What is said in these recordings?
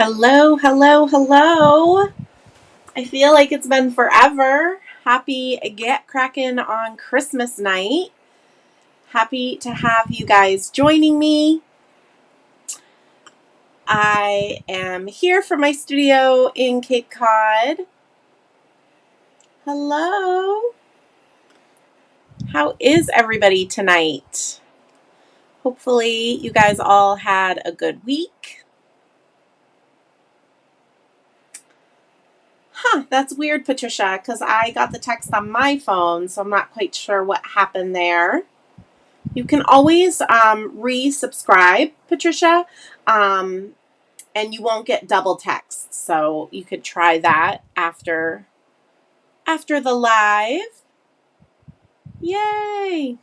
Hello, hello, hello. I feel like it's been forever. Happy Get Crackin' on Christmas night. Happy to have you guys joining me. I am here from my studio in Cape Cod. Hello. How is everybody tonight? Hopefully you guys all had a good week. That's weird, Patricia, because I got the text on my phone, so I'm not quite sure what happened there. You can always resubscribe, Patricia, and you won't get double text. So you could try that after the live. Yay!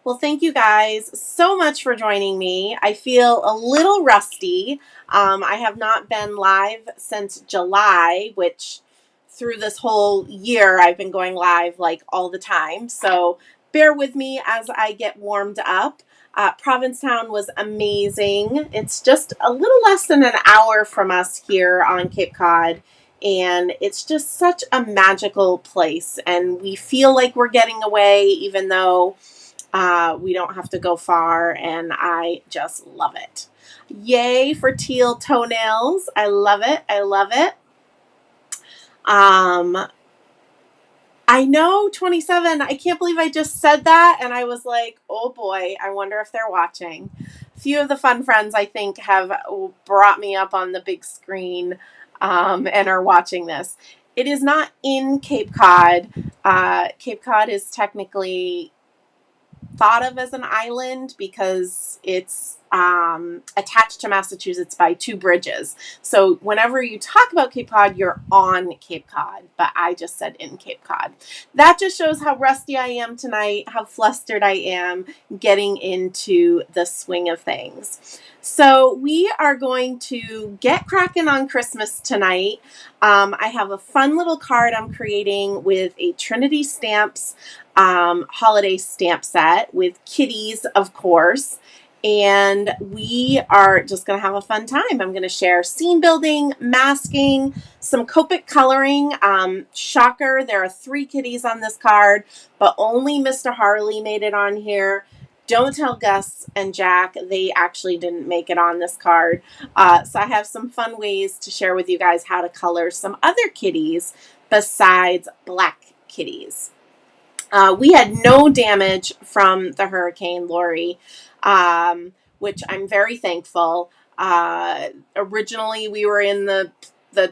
Well, thank you guys so much for joining me. I feel a little rusty. I have not been live since July, which through this whole year I've been going live like all the time. So bear with me as I get warmed up. Provincetown was amazing. It's just a little less than an hour from us here on Cape Cod. And it's just such a magical place. And we feel like we're getting away, even though we don't have to go far, and I just love it. Yay for teal toenails. I love it. I love it. I know 27. I can't believe I just said that, and I was like, oh boy, I wonder if they're watching. A few of the fun friends, I think, have brought me up on the big screen and are watching this. It is not in Cape Cod. Cape Cod is technically thought of as an island because it's attached to Massachusetts by two bridges. So whenever you talk about Cape Cod, you're on Cape Cod, but I just said in Cape Cod. That just shows how rusty I am tonight, how flustered I am getting into the swing of things. So we are going to get cracking on Christmas tonight. I have a fun little card I'm creating with a Trinity Stamps holiday stamp set with kitties, of course. And we are just going to have a fun time. I'm going to share scene building, masking, some Copic coloring. Shocker, there are 3 kitties on this card, but only Mr. Harley made it on here. Don't tell Gus and Jack, they actually didn't make it on this card. So I have some fun ways to share with you guys how to color some other kitties besides black kitties. We had no damage from the Hurricane Lori, which I'm very thankful. Originally, we were in the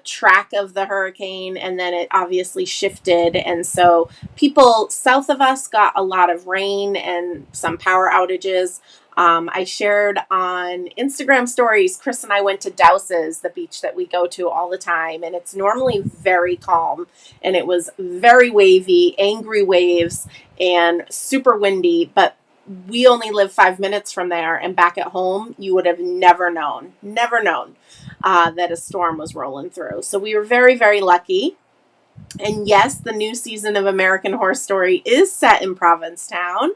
track of the hurricane, and then it obviously shifted. And so people south of us got a lot of rain and some power outages. I shared on Instagram stories, Chris and I went to Douse's, the beach that we go to all the time, and it's normally very calm, and it was very wavy, angry waves, and super windy, but we only live 5 minutes from there, and back at home, you would have never known that a storm was rolling through. So we were very, very lucky. And yes, the new season of American Horror Story is set in Provincetown.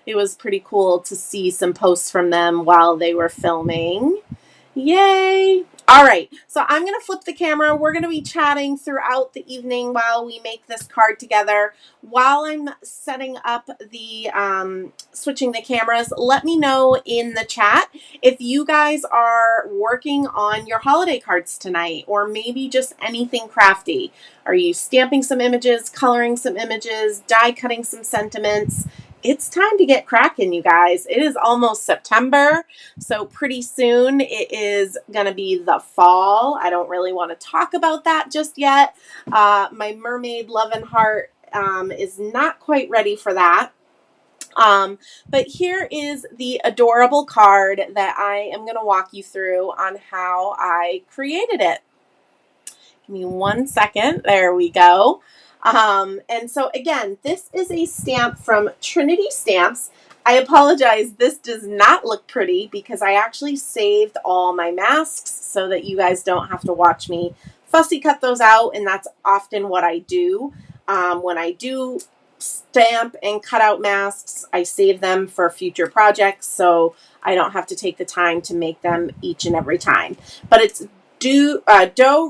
It was pretty cool to see some posts from them while they were filming. Yay! All right, so I'm going to flip the camera. We're going to be chatting throughout the evening while we make this card together. While I'm setting up the, switching the cameras, let me know in the chat if you guys are working on your holiday cards tonight, or maybe just anything crafty. Are you stamping some images, coloring some images, die cutting some sentiments? It's time to get cracking, you guys. It is almost September, so pretty soon it is going to be the fall. I don't really want to talk about that just yet. My mermaid love and heart is not quite ready for that. But here is the adorable card that I am going to walk you through on how I created it. Give me 1 second. There we go. And so again, this is a stamp from Trinity Stamps. I apologize, this does not look pretty because I actually saved all my masks so that you guys don't have to watch me fussy cut those out, and that's often what I do. When I do stamp and cut out masks, I save them for future projects, so I don't have to take the time to make them each and every time. But it's Do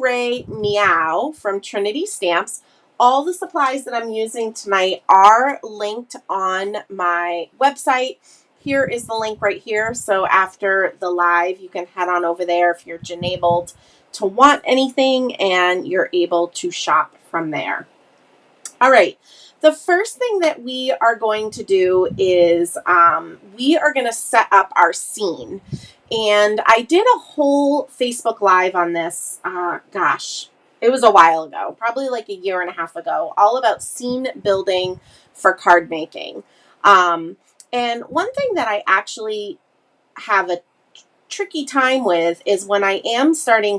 Re Meow from Trinity Stamps. All the supplies that I'm using tonight are linked on my website. Here is the link right here. So after the live, you can head on over there if you're enabled to want anything, and you're able to shop from there. All right. The first thing that we are going to do is we are going to set up our scene. And I did a whole Facebook Live on this, gosh, it was a while ago, probably like a year and a half ago, all about scene building for card making. And one thing that I actually have a tricky time with is when I am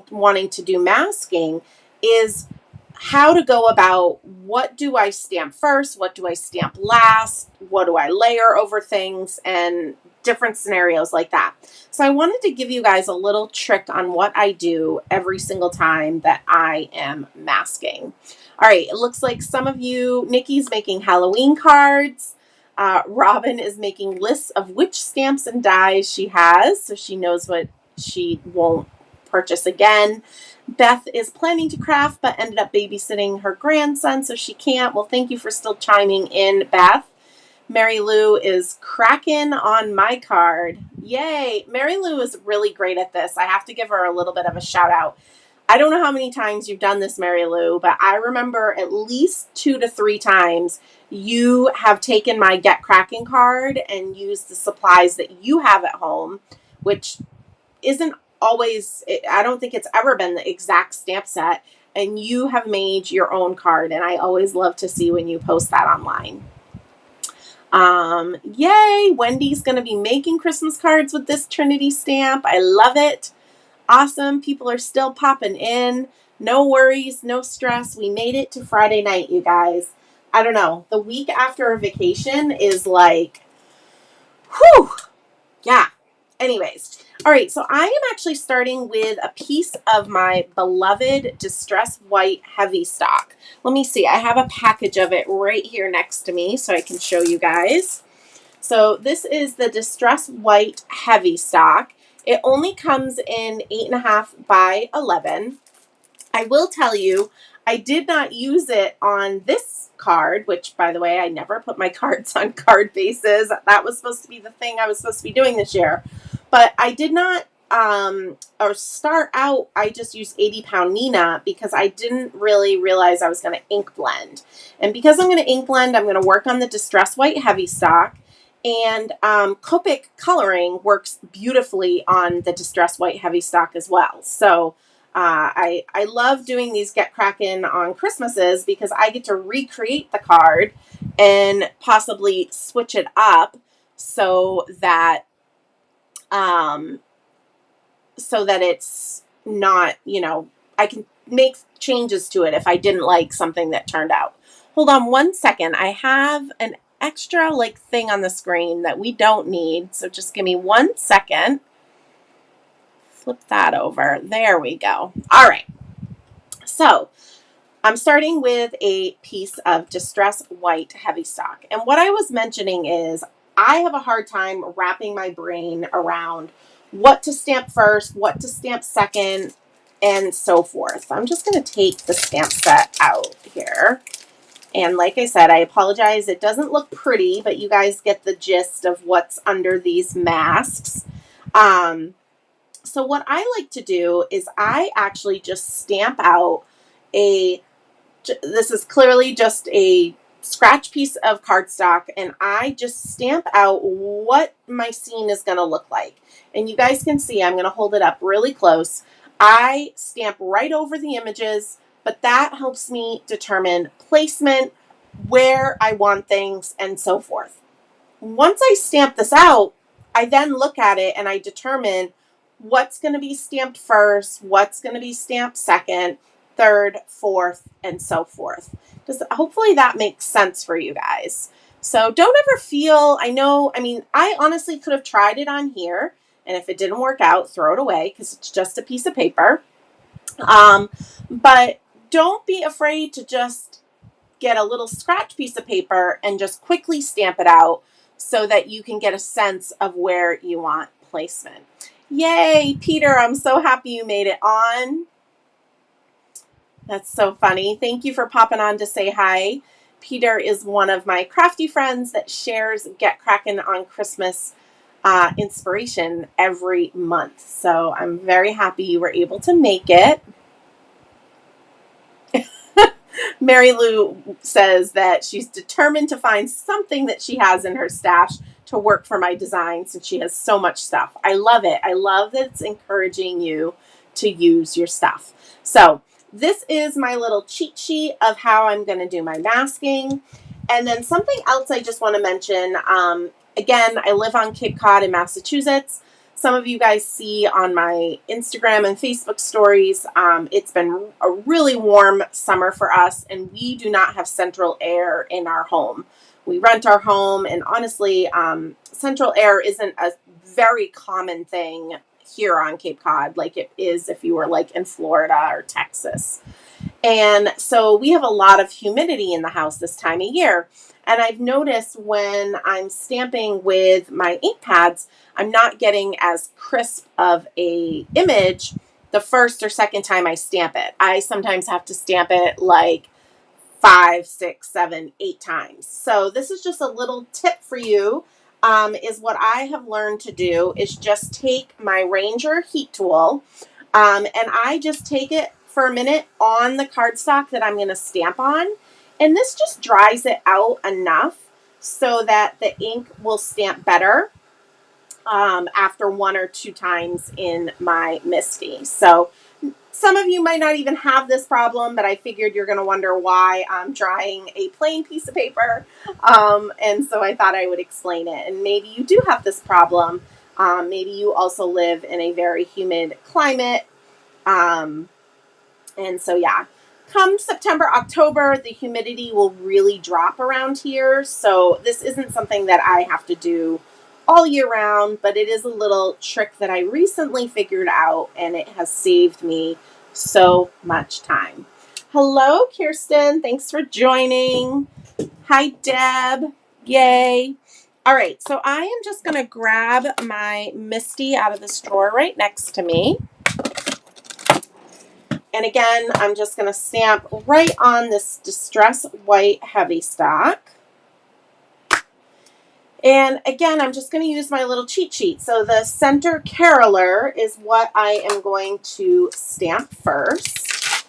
wanting to do masking is how to go about what do I stamp first, what do I stamp last, what do I layer over things, and different scenarios like that. So I wanted to give you guys a little trick on what I do every single time that I am masking. All right, it looks like some of you, Nikki's making Halloween cards. Robin is making lists of which stamps and dies she has, so she knows what she won't purchase again. Beth is planning to craft, but ended up babysitting her grandson, so she can't. Well, thank you for still chiming in, Beth. Mary Lou is cracking on my card. Yay! Mary Lou is really great at this. I have to give her a little bit of a shout out. I don't know how many times you've done this, Mary Lou, but I remember at least 2 to 3 times you have taken my Get Cracking card and used the supplies that you have at home, which isn't always, I don't think it's ever been the exact stamp set, and you have made your own card, and I always love to see when you post that online. Yay! Wendy's going to be making Christmas cards with this Trinity stamp. I love it. Awesome. People are still popping in. No worries, no stress. We made it to Friday night, you guys. I don't know. The week after a vacation is like, whew. Yeah. Anyways. All right. So I am actually starting with a piece of my beloved Distress White Heavy Stock. Let me see. I have a package of it right here next to me so I can show you guys. So this is the Distress White Heavy Stock. It only comes in 8.5 by 11. I will tell you, I did not use it on this card, which, by the way, I never put my cards on card bases. That was supposed to be the thing I was supposed to be doing this year. But I did not, or start out, I just used 80-pound Nina because I didn't really realize I was going to ink blend. And because I'm going to ink blend, I'm going to work on the Distress White Heavy Stock. And Copic Coloring works beautifully on the Distress White Heavy Stock as well. So I love doing these Get Crackin' on Christmases because I get to recreate the card and possibly switch it up so that it's not, you know, I can make changes to it if I didn't like something that turned out. Hold on one second. I have an extra like thing on the screen that we don't need. So just give me 1 second. Flip that over. There we go. All right. So I'm starting with a piece of Distress White Heavy Stock. And what I was mentioning is I have a hard time wrapping my brain around what to stamp first, what to stamp second, and so forth. I'm just going to take the stamp set out here. And like I said, I apologize. It doesn't look pretty, but you guys get the gist of what's under these masks. So what I like to do is I actually just stamp out this is clearly just a scratch piece of cardstock, and I just stamp out what my scene is going to look like. And you guys can see, I'm going to hold it up really close. I stamp right over the images, but that helps me determine placement, where I want things, and so forth. Once I stamp this out, I then look at it and I determine what's going to be stamped first, what's going to be stamped second, third, fourth, and so forth. Hopefully that makes sense for you guys. So don't ever feel, I honestly could have tried it on here, and if it didn't work out, throw it away because it's just a piece of paper. But don't be afraid to just get a little scratch piece of paper and just quickly stamp it out so that you can get a sense of where you want replacement. Yay, Peter, I'm so happy you made it on. That's so funny. Thank you for popping on to say hi. Peter is one of my crafty friends that shares Get Crackin' on Christmas inspiration every month. So I'm very happy you were able to make it. Mary Lou says that she's determined to find something that she has in her stash to work for my design since she has so much stuff. I love it. I love that it's encouraging you to use your stuff. So this is my little cheat sheet of how I'm going to do my masking. And then something else I just want to mention. Again, I live on Cape Cod in Massachusetts. Some of you guys see on my Instagram and Facebook stories, it's been a really warm summer for us, and we do not have central air in our home. We rent our home, and honestly, central air isn't a very common thing here on Cape Cod like it is if you were like in Florida or Texas. And so we have a lot of humidity in the house this time of year. And I've noticed when I'm stamping with my ink pads, I'm not getting as crisp of a image the first or second time I stamp it. I sometimes have to stamp it like 5, 6, 7, 8 times. So this is just a little tip for you. Is what I have learned to do is just take my Ranger heat tool and I just take it for a minute on the cardstock that I'm going to stamp on. And this just dries it out enough so that the ink will stamp better after 1 or 2 times in my MISTI. So some of you might not even have this problem, but I figured you're going to wonder why I'm drying a plain piece of paper. And so I thought I would explain it. And maybe you do have this problem. Maybe you also live in a very humid climate. And so, yeah, come September, October, the humidity will really drop around here. So this isn't something that I have to do all year round, but it is a little trick that I recently figured out, and it has saved me so much time. Hello, Kirsten. Thanks for joining. Hi, Deb. Yay. All right, so I am just going to grab my MISTI out of this drawer right next to me. And again, I'm just going to stamp right on this Distress White Heavy Stock. And again, I'm just going to use my little cheat sheet. So the Center Caroler is what I am going to stamp first.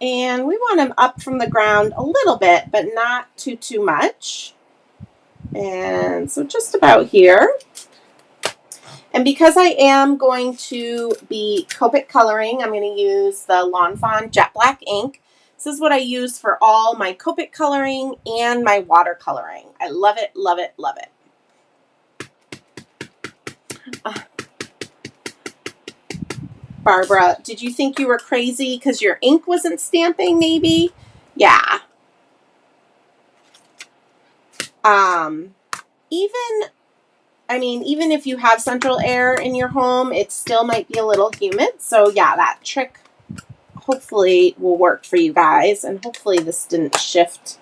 And we want them up from the ground a little bit, but not too much. And so just about here. And because I am going to be Copic Coloring, I'm going to use the Lawn Fawn Jet Black ink. This is what I use for all my Copic Coloring and my watercoloring. I love it, love it, love it. Barbara, did you think you were crazy because your ink wasn't stamping maybe? Yeah. Even if you have central air in your home, it still might be a little humid. So yeah, that trick hopefully will work for you guys. And hopefully this didn't shift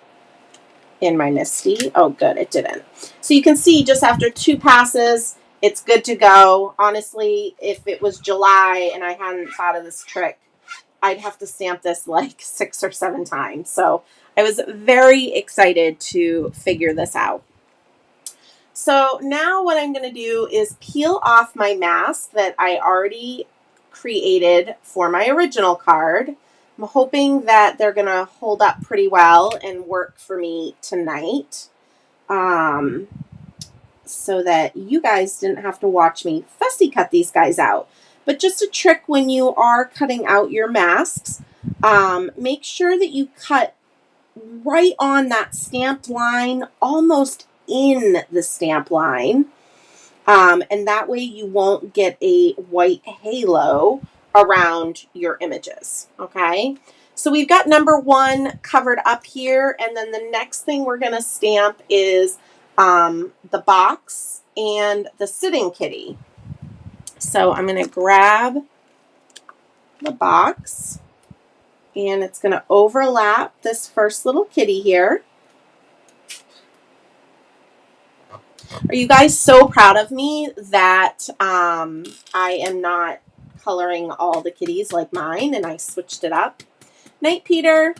in my MISTI. Oh, good, it didn't. So you can see just after 2 passes, it's good to go. Honestly, if it was July and I hadn't thought of this trick, I'd have to stamp this like 6 or 7 times. So I was very excited to figure this out. So now what I'm going to do is peel off my mask that I already created for my original card. I'm hoping that they're going to hold up pretty well and work for me tonight, so that you guys didn't have to watch me fussy cut these guys out. But just a trick when you are cutting out your masks, make sure that you cut right on that stamped line, almost in the stamp line, and that way you won't get a white halo around your images. Okay, so we've got number 1 covered up here, and then the next thing we're going to stamp is the box and the sitting kitty. So I'm going to grab the box, and it's going to overlap this first little kitty here. Are you guys so proud of me that I am not coloring all the kitties like mine and I switched it up? Night, Peter.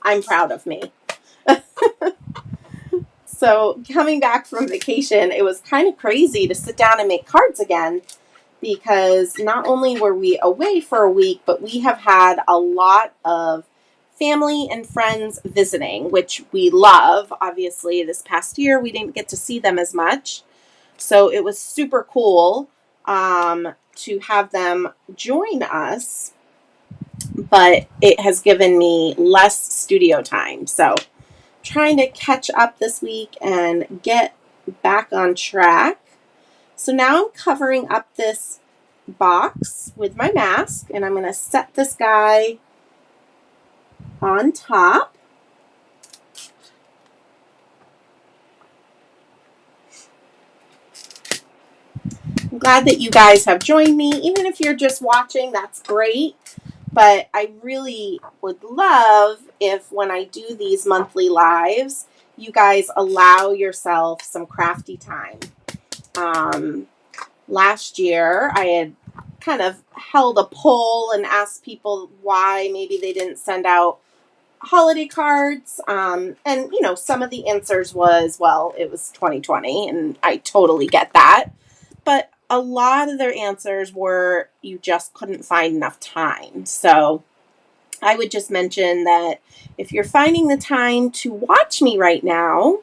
I'm proud of me. So coming back from vacation, it was kind of crazy to sit down and make cards again, because not only were we away for a week, but we have had a lot of family and friends visiting, which we love. Obviously, this past year, we didn't get to see them as much. So it was super cool to have them join us, but it has given me less studio time. So trying to catch up this week and get back on track. So now I'm covering up this box with my mask, and I'm going to set this guy on top. I'm glad that you guys have joined me. Even if you're just watching, that's great. But I really would love if, when I do these monthly lives, you guys allow yourself some crafty time. Last year, I had kind of held a poll and asked people why maybe they didn't send out holiday cards. And, you know, some of the answers was, well, it was 2020, and I totally get that. But a lot of their answers were you just couldn't find enough time. So I would just mention that if you're finding the time to watch me right now,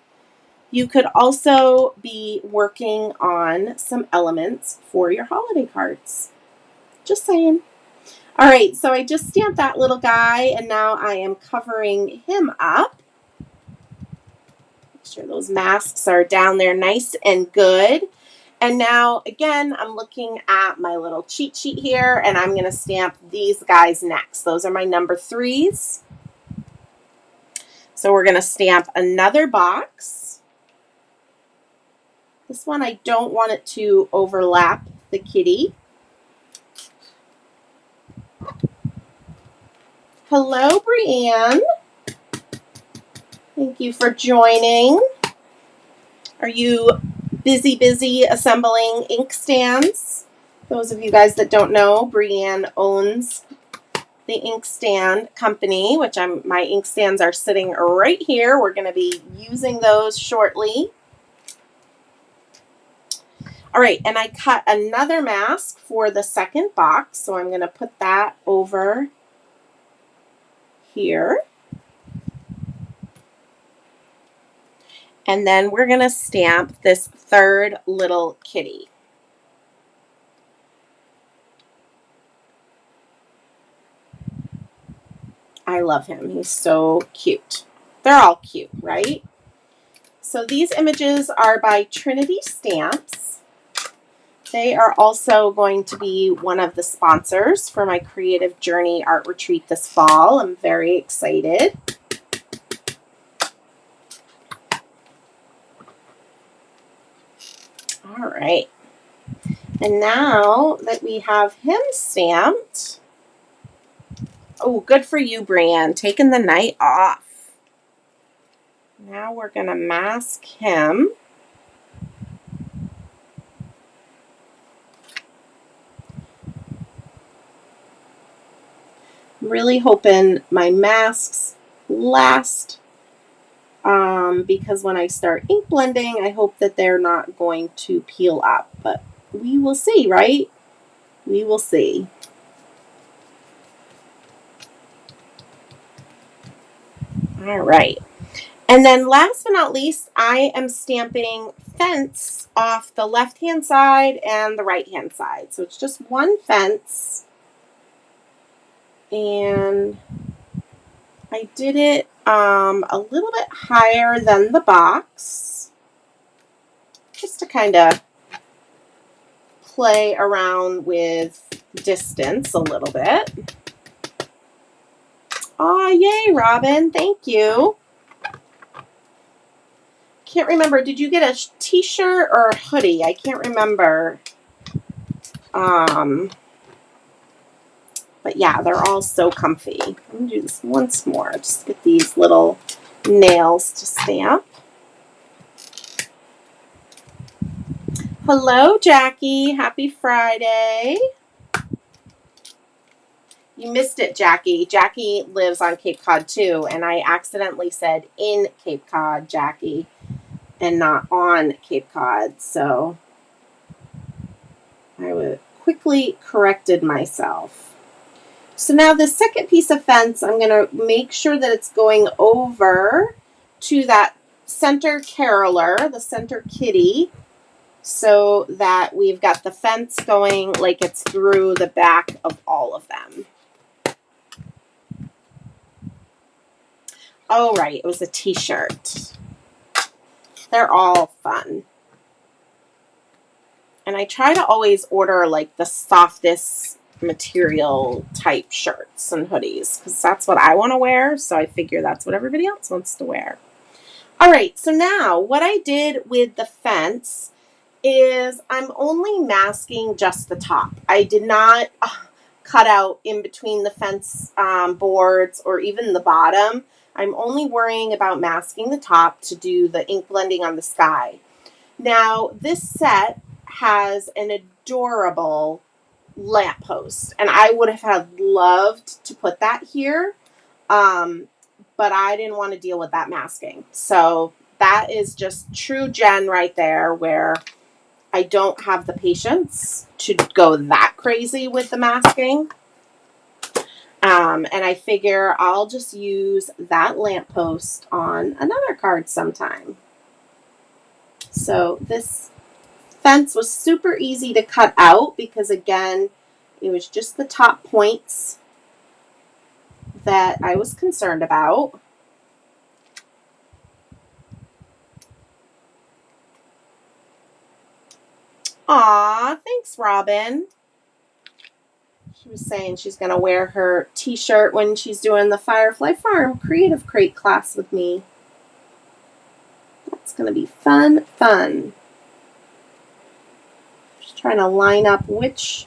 you could also be working on some elements for your holiday cards. Just saying. All right, so I just stamped that little guy, and now I am covering him up. Make sure those masks are down there nice and good. And now, again, I'm looking at my little cheat sheet here, and I'm going to stamp these guys next. Those are my number 3s. So we're going to stamp another box. This one, I don't want it to overlap the kitty. Hello, Brianne. Thank you for joining. Are you busy assembling ink stands? Those of you guys that don't know, Brianne owns the ink stand company, which my ink stands are sitting right here. We're going to be using those shortly. All right, and I cut another mask for the second box, so I'm going to put that over here. And then we're going to stamp this third little kitty. I love him. He's so cute. They're all cute, right? So these images are by Trinity Stamps. They are also going to be one of the sponsors for my Creative Journey Art Retreat this fall. I'm very excited. All right. And now that we have him stamped, oh, good for you, Brianne, taking the night off. Now we're going to mask him. I'm really hoping my masks last because when I start ink blending, I hope that they're not going to peel up. But we will see, right? We will see. All right. And then last but not least, I am stamping fence off the left-hand side and the right-hand side. So it's just one fence. And I did it a little bit higher than the box, just to kind of play around with distance a little bit. Aw, yay, Robin. Thank you. Can't remember. Did you get a t-shirt or a hoodie? I can't remember. But yeah, they're all so comfy. I'm going to do this once more. Just get these little nails to stamp. Hello, Jackie. Happy Friday. You missed it, Jackie. Jackie lives on Cape Cod too, and I accidentally said in Cape Cod, Jackie, and not on Cape Cod. So I quickly corrected myself. So now the second piece of fence, I'm going to make sure that it's going over to that center caroler, the center kitty, so that we've got the fence going like it's through the back of all of them. Oh, right, it was a t-shirt. They're all fun. And I try to always order like the softest material type shirts and hoodies because that's what I want to wear. So I figure that's what everybody else wants to wear. All right, so now what I did with the fence is I'm only masking just the top. I did not cut out in between the fence boards or even the bottom. I'm only worrying about masking the top to do the ink blending on the sky. Now, this set has an adorable lamppost, and I would have loved to put that here, but I didn't want to deal with that masking. So that is just true Jen right there, where I don't have the patience to go that crazy with the masking. And I figure I'll just use that lamppost on another card sometime. So this fence was super easy to cut out because, again, it was just the top points that I was concerned about. Aw, thanks, Robin. She was saying she's going to wear her t-shirt when she's doing the Firefly Farm Creative Crate class with me. That's going to be fun, fun. Just trying to line up which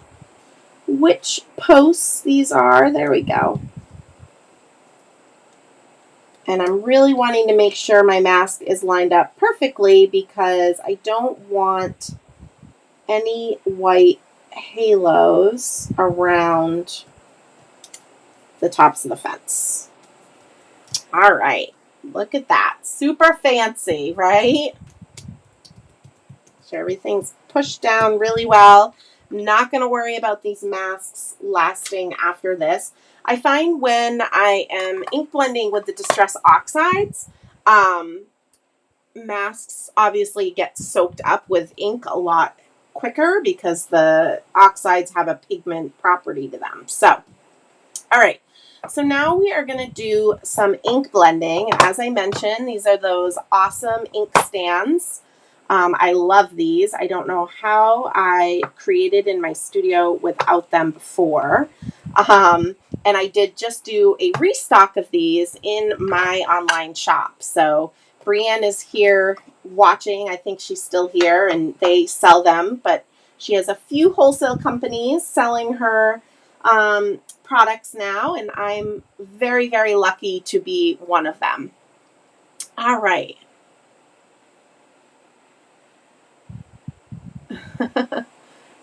posts these are. There we go. And I'm really wanting to make sure my mask is lined up perfectly because I don't want any white halos around the tops of the fence. All right, look at that. Super fancy, right? So everything's pushed down really well. I'm not going to worry about these masks lasting after this. I find when I am ink blending with the Distress Oxides, masks obviously get soaked up with ink a lot quicker because the oxides have a pigment property to them. So, all right. So now we are going to do some ink blending. As I mentioned, these are those awesome ink stands. I love these. I don't know how I created in my studio without them before. And I did just do a restock of these in my online shop. So Brienne is here watching. I think she's still here, and they sell them. But she has a few wholesale companies selling her products now, and I'm very, very lucky to be one of them. All right.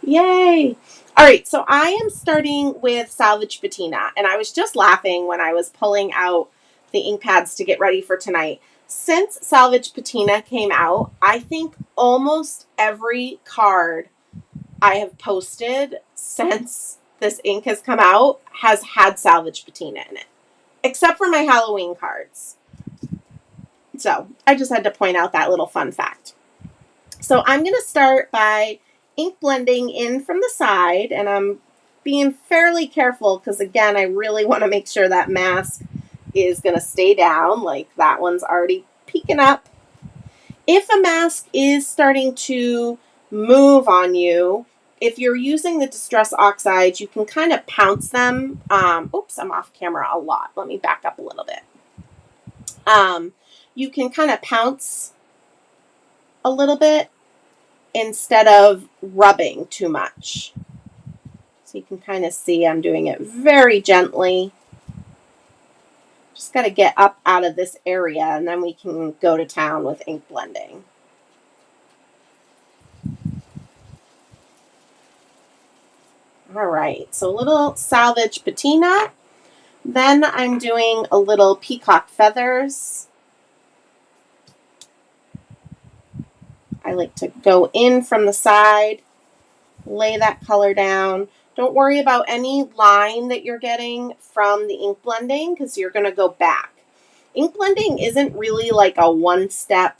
Yay! All right, so I am starting with Salvage Patina, and I was just laughing when I was pulling out the ink pads to get ready for tonight. Since Salvage Patina came out, I think almost every card I have posted since this ink has come out has had Salvage Patina in it, except for my Halloween cards. So I just had to point out that little fun fact. So I'm going to start by ink blending in from the side, and I'm being fairly careful because, again, I really want to make sure that mask is going to stay down. Like that one's already peeking up. If a mask is starting to move on you, if you're using the Distress Oxides, you can kind of pounce them. Oops, I'm off camera a lot. Let me back up a little bit. You can kind of pounce a little bit instead of rubbing too much. So you can kind of see I'm doing it very gently. Just got to get up out of this area, and then we can go to town with ink blending. All right, so a little salvage patina. Then I'm doing a little peacock feathers. I like to go in from the side, lay that color down. Don't worry about any line that you're getting from the ink blending because you're going to go back. Ink blending isn't really like a one-step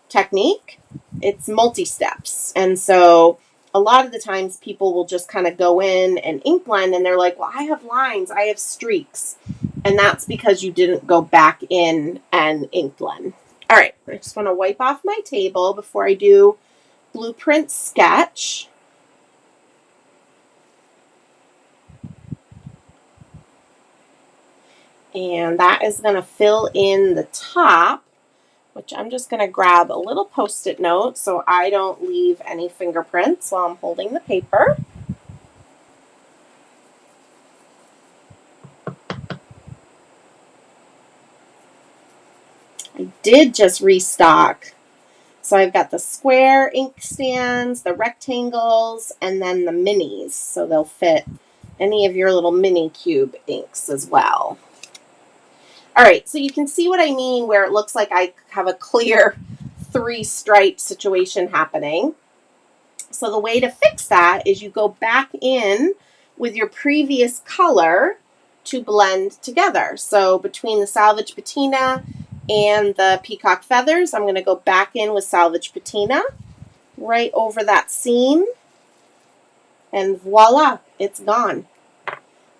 technique. It's multi-steps. And so a lot of the times people will just kind of go in and ink blend and they're like, well, I have lines, I have streaks. And that's because you didn't go back in and ink blend. All right, I just want to wipe off my table before I do blueprint sketch. And that is going to fill in the top, which I'm just going to grab a little Post-it note so I don't leave any fingerprints while I'm holding the paper. I did just restock. So I've got the square ink stands, the rectangles, and then the minis. So they'll fit any of your little mini cube inks as well. All right, so you can see what I mean where it looks like I have a clear 3-stripe situation happening. So the way to fix that is you go back in with your previous color to blend together. So between the salvage patina and the peacock feathers, I'm going to go back in with salvage patina right over that seam, and voila, it's gone.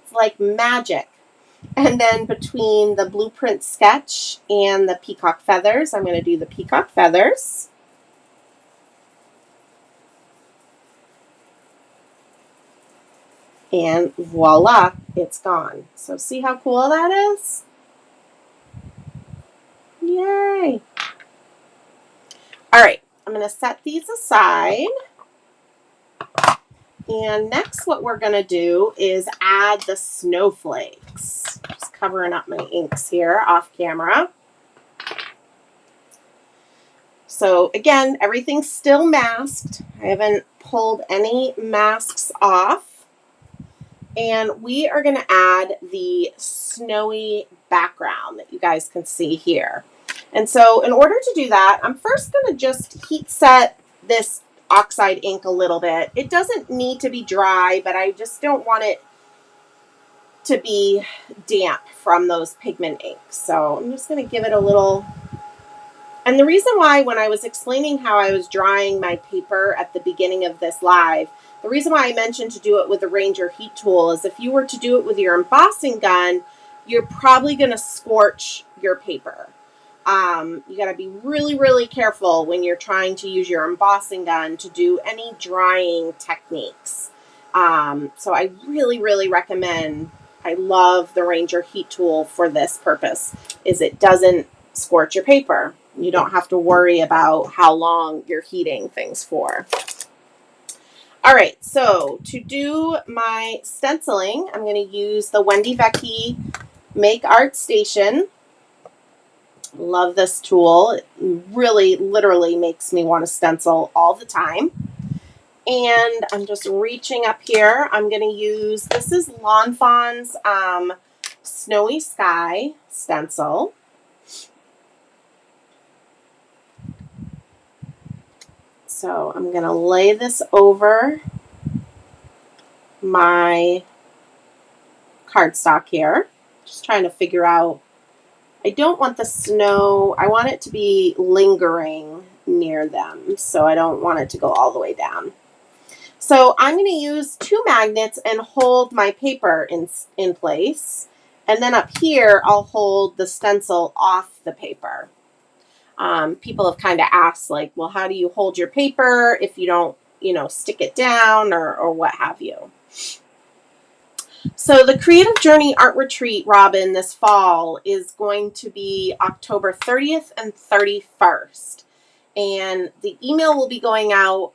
It's like magic. And then between the blueprint sketch and the peacock feathers, I'm going to do the peacock feathers. And voila, it's gone. So see how cool that is? Yay! All right, I'm going to set these aside. And next what we're going to do is add the snowflakes. Just covering up my inks here off camera. So again, everything's still masked. I haven't pulled any masks off. And we are going to add the snowy background that you guys can see here. And so in order to do that, I'm first going to just heat set this oxide ink a little bit. It doesn't need to be dry, but I just don't want it to be damp from those pigment inks. So I'm just going to give it a little. And the reason why, when I was explaining how I was drying my paper at the beginning of this live, the reason why I mentioned to do it with the Ranger heat tool is if you were to do it with your embossing gun, you're probably going to scorch your paper. You got to be really, really careful when you're trying to use your embossing gun to do any drying techniques. So I really, really recommend, I love the Ranger heat tool for this purpose, is it doesn't scorch your paper. You don't have to worry about how long you're heating things for. All right, so to do my stenciling, I'm going to use the Wendy Vecchi Make Art Station. Love this tool. It really, literally makes me want to stencil all the time. And I'm just reaching up here. I'm going to use, this is Lawn Fawn's Snowy Sky Stencil. So I'm going to lay this over my cardstock here. Just trying to figure out, I don't want the snow, I want it to be lingering near them, so I don't want it to go all the way down. So I'm going to use 2 magnets and hold my paper in place. And then up here, I'll hold the stencil off the paper. People have kind of asked, like, well, how do you hold your paper if you don't, stick it down or what have you? So the Creative Journey Art Retreat, Robin, this fall is going to be October 30th and 31st. And the email will be going out,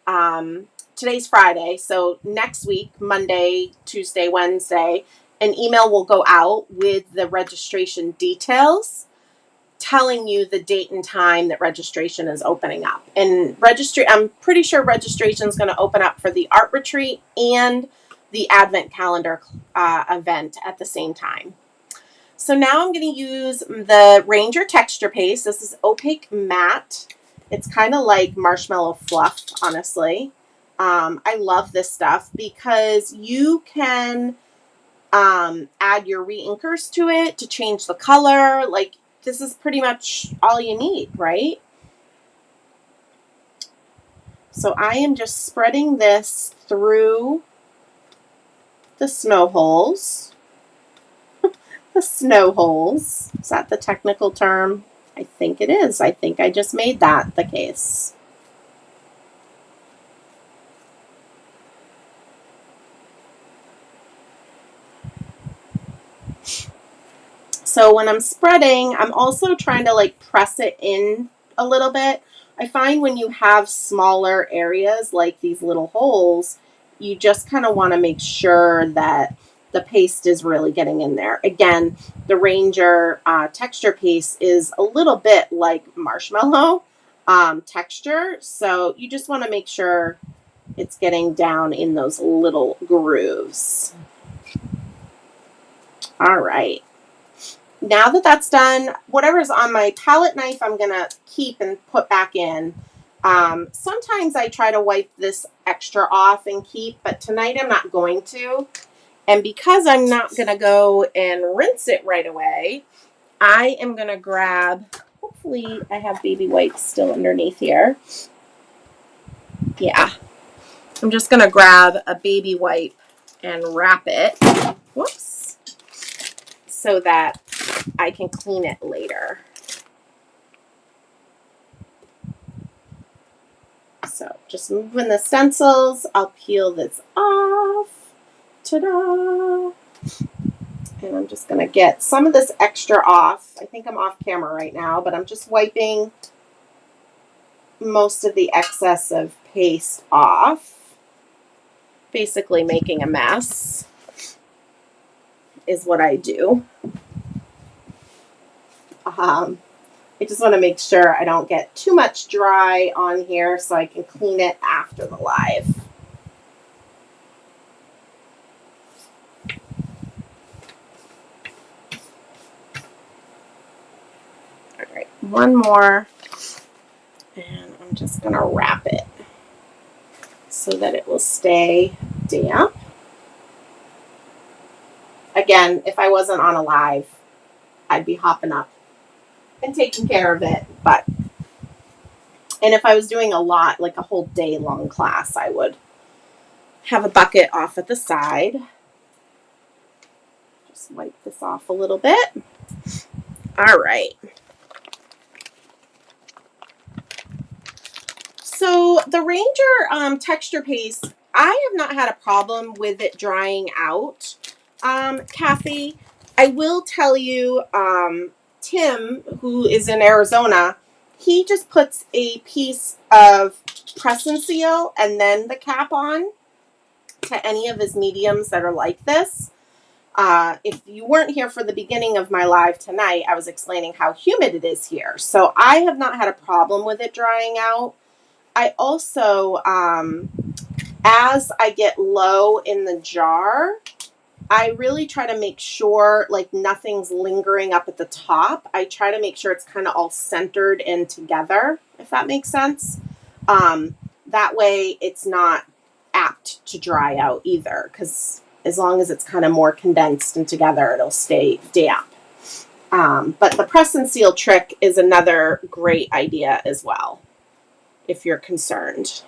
today's Friday, so next week, Monday, Tuesday, Wednesday, an email will go out with the registration details, telling you the date and time that registration is opening up. And I'm pretty sure registration is going to open up for the art retreat and the advent calendar event at the same time. So now I'm going to use the Ranger texture paste. This is opaque matte. It's kind of like marshmallow fluff, honestly. I love this stuff because you can add your reinkers to it to change the color. Like, this is pretty much all you need, right? So I am just spreading this through the snow holes. The snow holes. Is that the technical term? I think it is. I think I just made that the case. So when I'm spreading, I'm also trying to like press it in a little bit. I find when you have smaller areas like these little holes, you just kind of want to make sure that the paste is really getting in there. Again, the Ranger texture paste is a little bit like marshmallow texture. So you just want to make sure it's getting down in those little grooves. All right. Now that that's done, whatever's on my palette knife, I'm going to keep and put back in. Sometimes I try to wipe this extra off and keep, but tonight I'm not going to. And because I'm not going to go and rinse it right away, I am going to grab, hopefully I have baby wipes still underneath here. Yeah. I'm just going to grab a baby wipe and wrap it. Whoops. So that I can clean it later. So just moving the stencils, I'll peel this off. Ta-da! And I'm just going to get some of this extra off. I think I'm off camera right now, but I'm just wiping most of the excess of paste off. Basically making a mess is what I do. I just want to make sure I don't get too much dry on here so I can clean it after the live. All right, one more, and I'm just going to wrap it so that it will stay damp. Again, if I wasn't on a live, I'd be hopping up and taking care of it, and if I was doing a lot, like a whole day long class, I would have a bucket off at the side. Just wipe this off a little bit. All right. So the Ranger texture paste, I have not had a problem with it drying out. Kathy, I will tell you, Tim, who is in Arizona, he just puts a piece of press and seal and then the cap on to any of his mediums that are like this. If you weren't here for the beginning of my live tonight, I was explaining how humid it is here. So I have not had a problem with it drying out. I also, as I get low in the jar, I really try to make sure like nothing's lingering up at the top. I try to make sure it's kind of all centered and together, if that makes sense. That way it's not apt to dry out either, because as long as it's kind of more condensed and together, it'll stay damp. But the press and seal trick is another great idea as well, if you're concerned.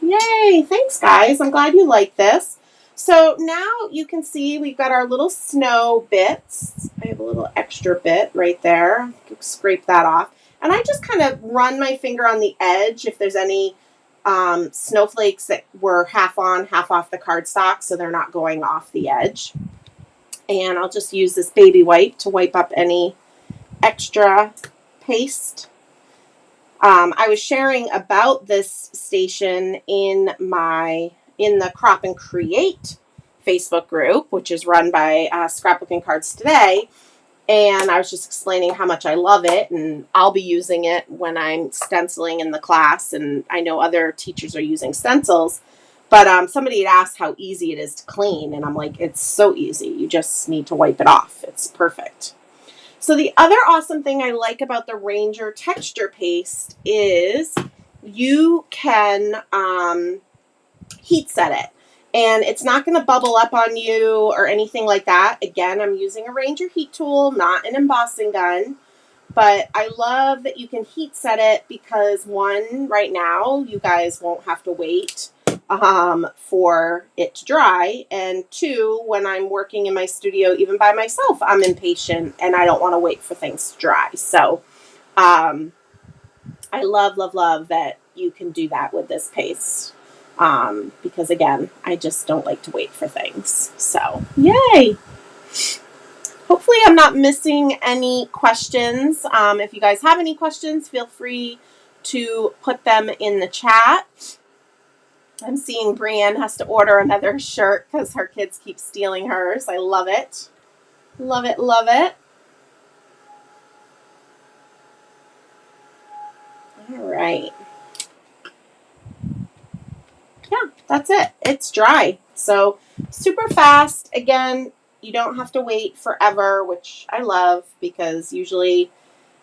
Yay! Thanks, guys. I'm glad you like this. So now you can see we've got our little snow bits. I have a little extra bit right there. Scrape that off. And I just kind of run my finger on the edge if there's any snowflakes that were half on, half off the cardstock, so they're not going off the edge. And I'll just use this baby wipe to wipe up any extra paste. I was sharing about this station in the Crop and Create Facebook group, which is run by Scrapbooking Cards Today. And I was just explaining how much I love it, and I'll be using it when I'm stenciling in the class, and I know other teachers are using stencils. But somebody had asked how easy it is to clean, and I'm like, it's so easy. You just need to wipe it off. It's perfect. So the other awesome thing I like about the Ranger texture paste is you can heat set it. And it's not going to bubble up on you or anything like that. Again, I'm using a Ranger heat tool, not an embossing gun. But I love that you can heat set it because, one, right now, you guys won't have to wait for it to dry. And two, when I'm working in my studio, even by myself, I'm impatient and I don't want to wait for things to dry. So I love, love, love that you can do that with this paste. Because, again, I just don't like to wait for things. So, yay! Hopefully I'm not missing any questions. If you guys have any questions, feel free to put them in the chat. I'm seeing Brienne has to order another shirt because her kids keep stealing hers. I love it. Love it, love it. All right. Yeah, that's it. It's dry. So super fast. Again, you don't have to wait forever, which I love because usually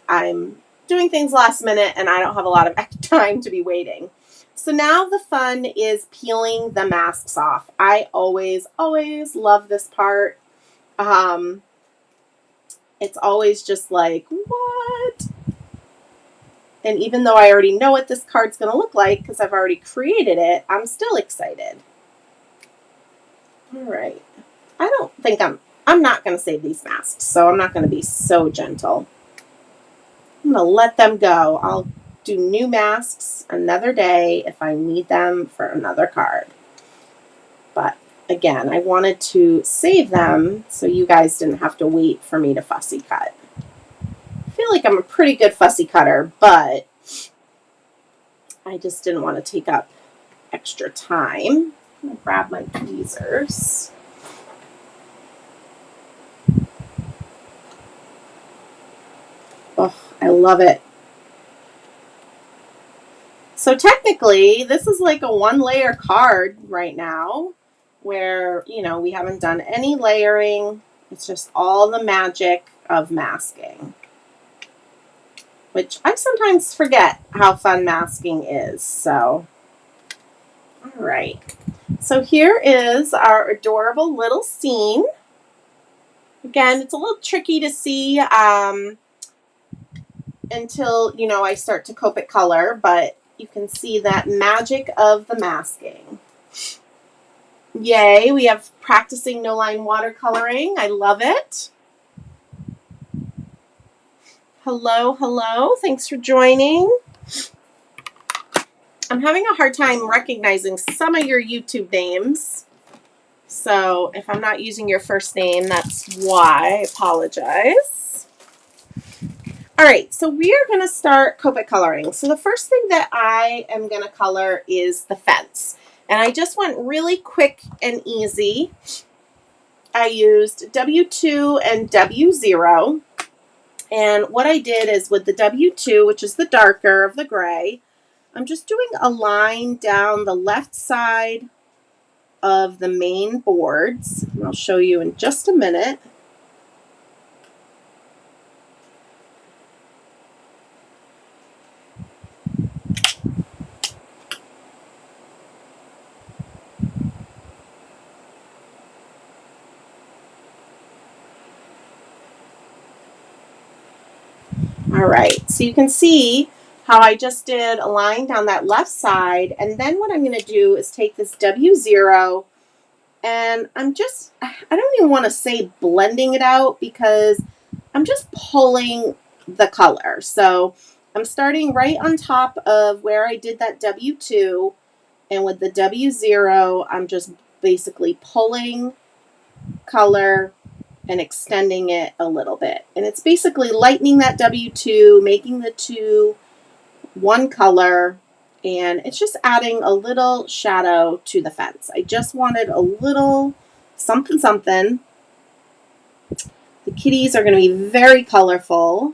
I'm doing things last minute and I don't have a lot of time to be waiting. So now the fun is peeling the masks off. I always, always love this part. It's always just like, what? And even though I already know what this card's going to look like because I've already created it, I'm still excited. All right. I don't think I'm not going to save these masks, so I'm not going to be so gentle. I'm going to let them go. I'll do new masks another day if I need them for another card. But again, I wanted to save them so you guys didn't have to wait for me to fussy cut. I feel like I'm a pretty good fussy cutter, but I just didn't want to take up extra time. I'm going to grab my tweezers. Oh, I love it. So technically, this is like a one-layer card right now where, you know, we haven't done any layering. It's just all the magic of masking, which I sometimes forget how fun masking is. So, all right. So here is our adorable little scene. Again, it's a little tricky to see until, you know, I start to Copic color, but you can see that magic of the masking. Yay, we have practicing no line watercoloring. I love it. Hello, hello. Thanks for joining. I'm having a hard time recognizing some of your YouTube names. So if I'm not using your first name, that's why. I apologize. All right, so we are going to start Copic coloring. So the first thing that I am going to color is the fence. And I just went really quick and easy. I used W2 and W0. And what I did is with the W2, which is the darker of the gray, I'm just doing a line down the left side of the main boards. And I'll show you in just a minute. All right, so you can see how I just did a line down that left side, and then what I'm going to do is take this W0, and I don't even want to say blending it out because I'm just pulling the color. So I'm starting right on top of where I did that W2, and with the W0, I'm just basically pulling color and extending it a little bit. And it's basically lightening that W2, making the two one color, and it's just adding a little shadow to the fence. I just wanted a little something, something. The kitties are going to be very colorful,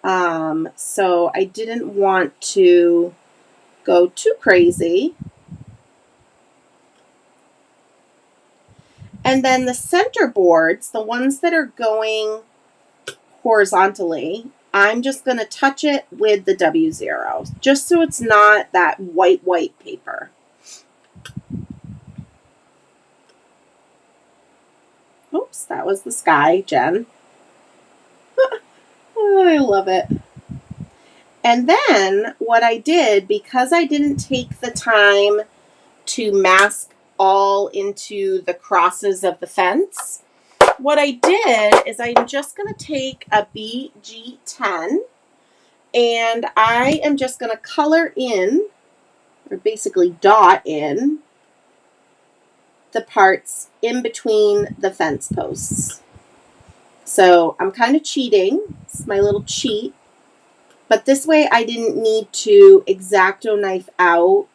so I didn't want to go too crazy. And then the center boards, the ones that are going horizontally, I'm just going to touch it with the W0, just so it's not that white paper. Oops, that was the sky, Jen. Oh, I love it. And then what I did, because I didn't take the time to mask all into the crosses of the fence, what I did is I'm just going to take a BG10 and I am just going to color in, or basically dot in, the parts in between the fence posts. So I'm kind of cheating. It's my little cheat. But this way I didn't need to X-Acto knife out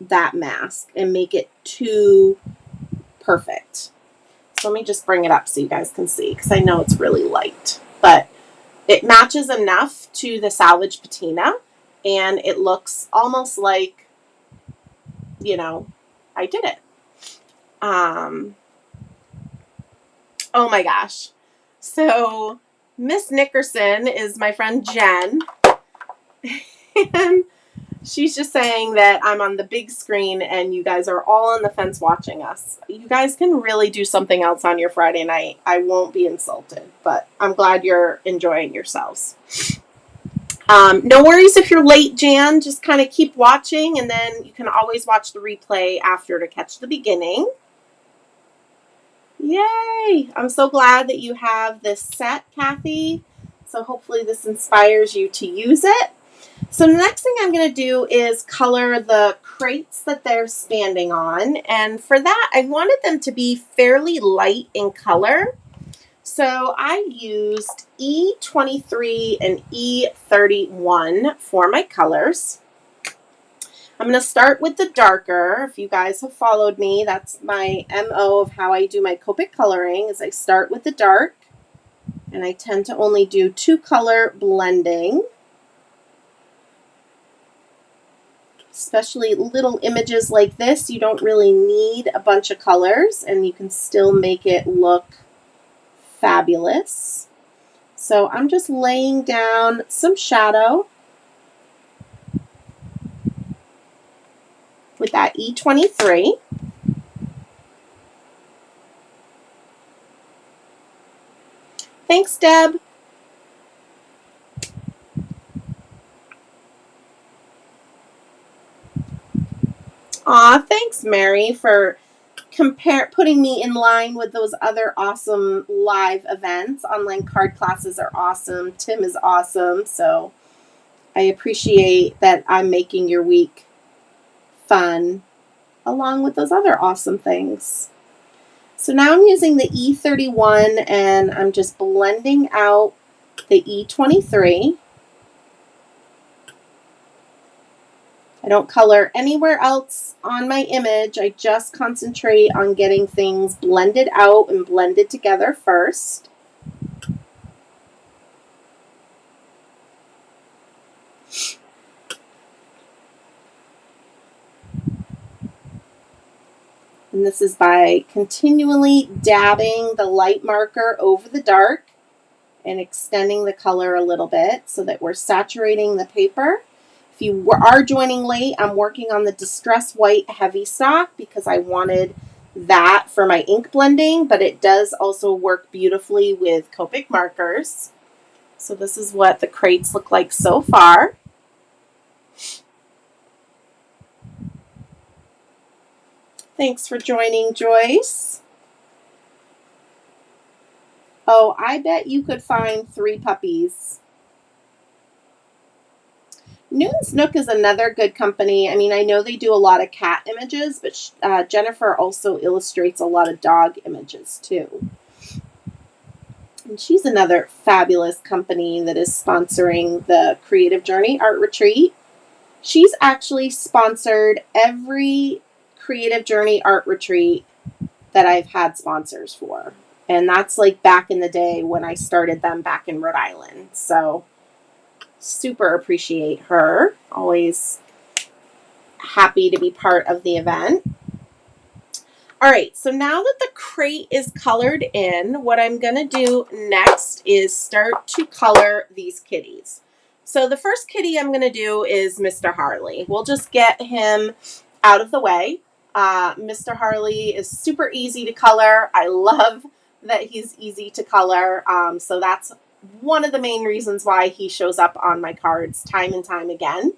that mask and make it too perfect. So let me just bring it up so you guys can see, because I know it's really light. But it matches enough to the salvage patina, and it looks almost like, you know, I did it. Oh my gosh. So Miss Nickerson is my friend Jen. And she's just saying that I'm on the big screen and you guys are all on the fence watching us. You guys can really do something else on your Friday night. I won't be insulted, but I'm glad you're enjoying yourselves. No worries if you're late, Jan. Just kind of keep watching, and then you can always watch the replay after to catch the beginning. Yay! I'm so glad that you have this set, Kathy. So hopefully this inspires you to use it. So the next thing I'm going to do is color the crates that they're standing on. And for that, I wanted them to be fairly light in color. So I used E23 and E31 for my colors. I'm going to start with the darker. If you guys have followed me, that's my MO of how I do my Copic coloring, is I start with the dark, and I tend to only do 2-color blending. Especially little images like this, you don't really need a bunch of colors, and you can still make it look fabulous. So I'm just laying down some shadow with that E23. Thanks, Deb. Aw, thanks, Mary, for putting me in line with those other awesome live events. Online card classes are awesome. Tim is awesome. So I appreciate that I'm making your week fun along with those other awesome things. So now I'm using the E31 and I'm just blending out the E23. I don't color anywhere else on my image. I just concentrate on getting things blended out and blended together first. And this is by continually dabbing the light marker over the dark and extending the color a little bit so that we're saturating the paper. If you are joining late, I'm working on the Distress White Heavy Stock because I wanted that for my ink blending, but it does also work beautifully with Copic markers. So this is what the crates look like so far. Thanks for joining, Joyce. Oh, I bet you could find 3 puppies. Newton's Nook is another good company. I mean, I know they do a lot of cat images, but Jennifer also illustrates a lot of dog images too. And she's another fabulous company that is sponsoring the Creative Journey Art Retreat. She's actually sponsored every Creative Journey Art Retreat that I've had sponsors for. And that's like back in the day when I started them back in Rhode Island. So super appreciate her. Always happy to be part of the event. All right, so now that the crate is colored in, what I'm going to do next is start to color these kitties. So the first kitty I'm going to do is Mr. Harley. We'll just get him out of the way. Mr. Harley is super easy to color. I love that he's easy to color. So that's one of the main reasons why he shows up on my cards time and time again.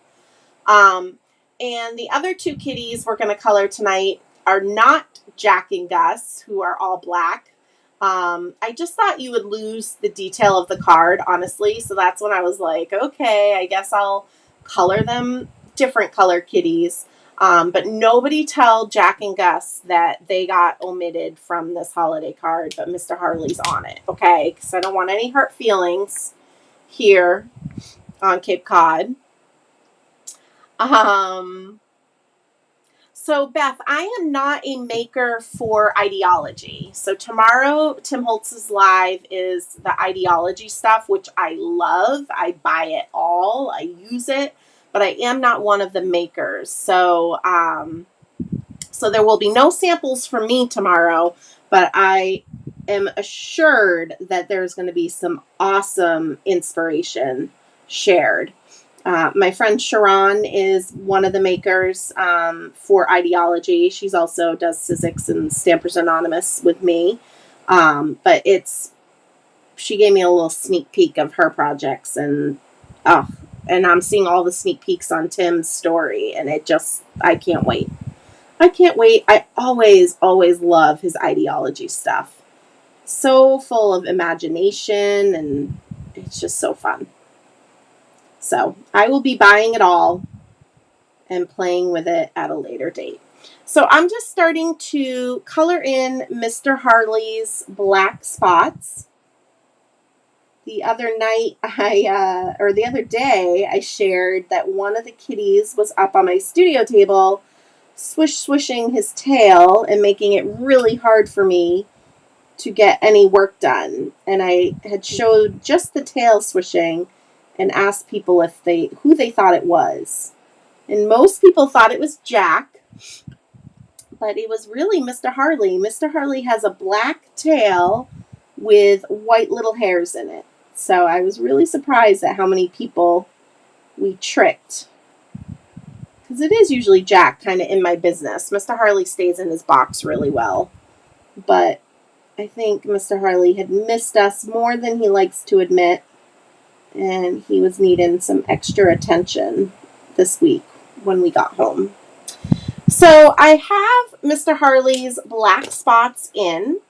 And the other two kitties we're going to color tonight are not Jack and Gus, who are all black. I just thought you would lose the detail of the card, honestly. So that's when I was like, okay, I guess I'll color them different color kitties. But nobody tell Jack and Gus that they got omitted from this holiday card, but Mr. Harley's on it, okay? Because I don't want any hurt feelings here on Cape Cod. So Beth, I am not a maker for ideology. So tomorrow, Tim Holtz's live is the ideology stuff, which I love. I buy it all. I use it, but I am not one of the makers. So, so there will be no samples from me tomorrow, but I am assured that there's going to be some awesome inspiration shared. My friend Sharon is one of the makers for ideology. She's also does Sizzix and Stampers Anonymous with me. But she gave me a little sneak peek of her projects, and I'm seeing all the sneak peeks on Tim's story, and I can't wait. I can't wait. I always love his ideology stuff. So full of imagination, and it's just so fun. So I will be buying it all and playing with it at a later date. So I'm just starting to color in Mr. Harley's black spots. The other night, the other day, I shared that one of the kitties was up on my studio table, swishing his tail and making it really hard for me to get any work done. And I had showed just the tail swishing and asked people who they thought it was. And most people thought it was Jack, but it was really Mr. Harley. Mr. Harley has a black tail with white little hairs in it. So I was really surprised at how many people we tricked. Because it is usually Jack kind of in my business. Mr. Harley stays in his box really well. But I think Mr. Harley had missed us more than he likes to admit. And he was needing some extra attention this week when we got home. So I have Mr. Harley's black spots in,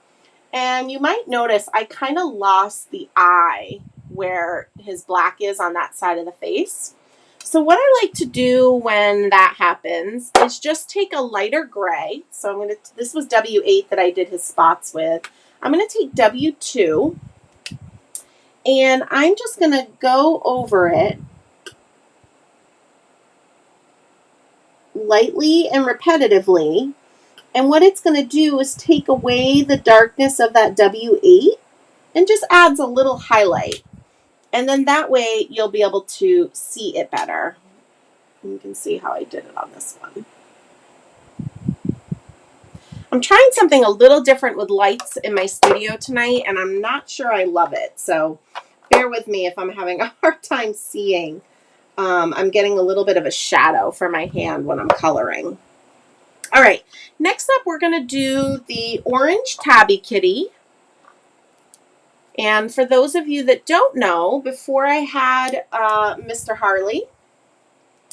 and you might notice I kind of lost the eye where his black is on that side of the face. So what I like to do when that happens is just take a lighter gray. So this was W8 that I did his spots with. I'm going to take W2. And I'm just going to go over it lightly and repetitively. And what it's going to do is take away the darkness of that W8 and just adds a little highlight. And then that way you'll be able to see it better. You can see how I did it on this one. I'm trying something a little different with lights in my studio tonight, and I'm not sure I love it. So bear with me if I'm having a hard time seeing. I'm getting a little bit of a shadow for my hand when I'm coloring. All right, next up we're going to do the orange Tabby kitty. And for those of you that don't know, before I had Mr. Harley,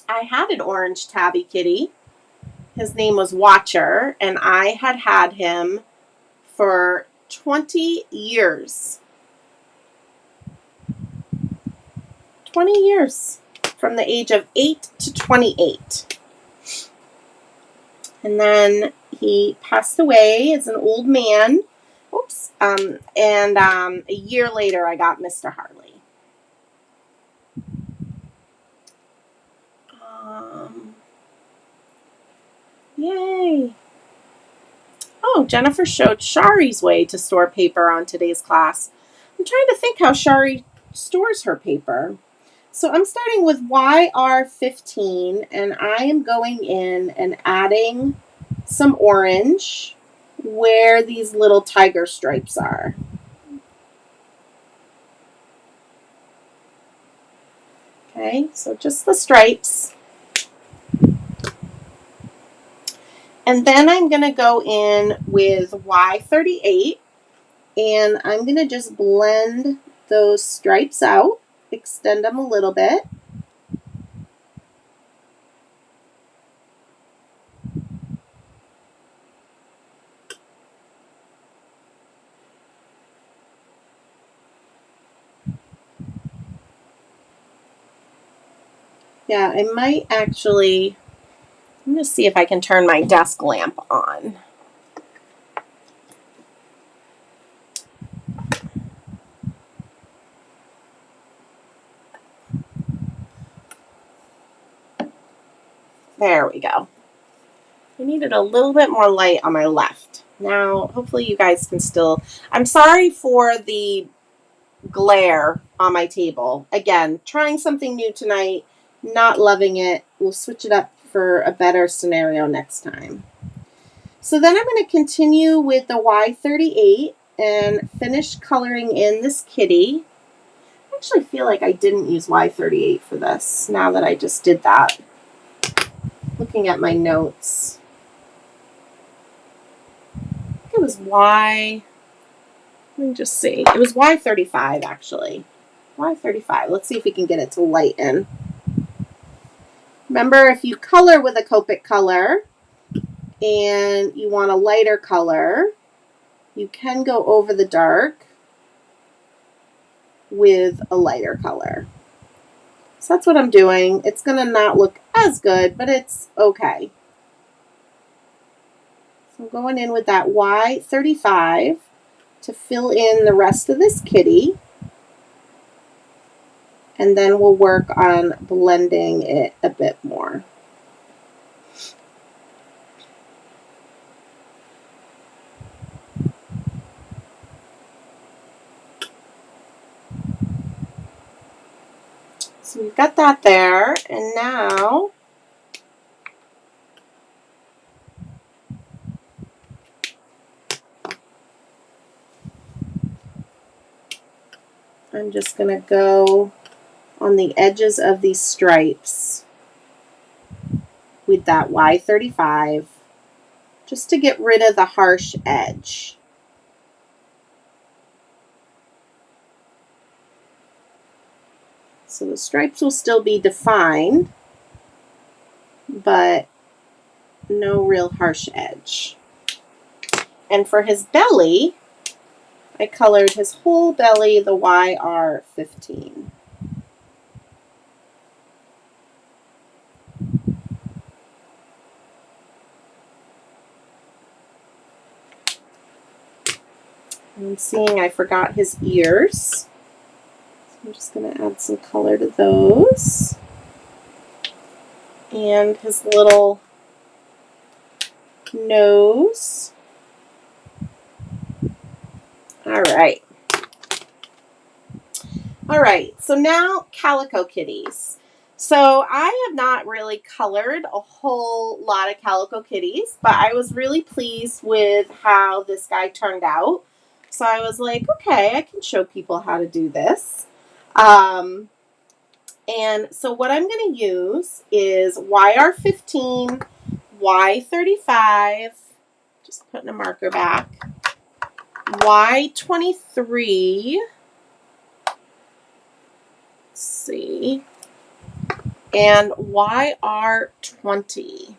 I had an orange Tabby kitty. His name was Watcher, and I had him for 20 years. 20 years, from the age of 8 to 28. And then he passed away as an old man. Oops. And a year later, I got Mr. Harley. Yay. Oh, Jennifer showed Shari's way to store paper on today's class. I'm trying to think how Shari stores her paper. So I'm starting with YR15, and I am going in and adding some orange where these little tiger stripes are. Okay, so just the stripes. And then I'm going to go in with Y38, and I'm going to just blend those stripes out, extend them a little bit. Yeah, I might actually, I'm going to see if I can turn my desk lamp on. There we go. I needed a little bit more light on my left. Now, hopefully you guys can still, I'm sorry for the glare on my table. Again, trying something new tonight, not loving it. We'll switch it up for a better scenario next time. So then I'm going to continue with the Y38 and finish coloring in this kitty. I actually feel like I didn't use Y38 for this, now that I just did that. Looking at my notes. I think it was let me just see. It was Y35 actually. Y35. Let's see if we can get it to lighten. Remember, if you color with a Copic color and you want a lighter color, you can go over the dark with a lighter color. So that's what I'm doing. It's going to not look as good, but it's okay. So I'm going in with that Y35 to fill in the rest of this kitty. And then we'll work on blending it a bit more. So we've got that there, and now I'm just going to go on the edges of these stripes with that Y35 just to get rid of the harsh edge. So the stripes will still be defined, but no real harsh edge. And for his belly, I colored his whole belly the YR15. I'm seeing I forgot his ears. So I'm just going to add some color to those. And his little nose. All right. All right, so now Calico Kitties. So I have not really colored a whole lot of Calico Kitties, but I was really pleased with how this guy turned out. So I was like, okay, I can show people how to do this. And so what I'm going to use is YR15, Y35, just putting a marker back, Y23, let's see, and YR20.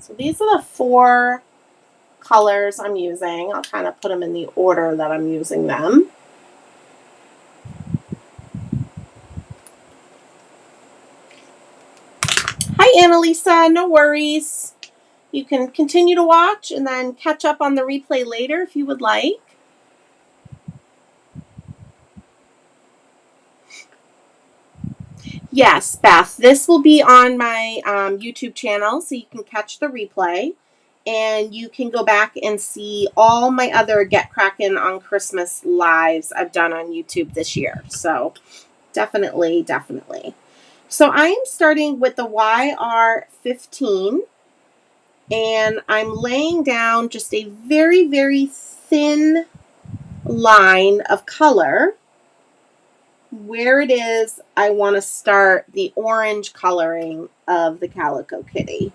So these are the 4 colors I'm using. I'll kind of put them in the order that I'm using them. Hi, Annalisa. No worries. You can continue to watch and then catch up on the replay later if you would like. Yes, Beth, this will be on my YouTube channel, so you can catch the replay. And you can go back and see all my other Get Crackin' on Christmas lives I've done on YouTube this year. So definitely, definitely. So I am starting with the YR15. And I'm laying down just a very, very thin line of color where it is I want to start the orange coloring of the Calico Kitty.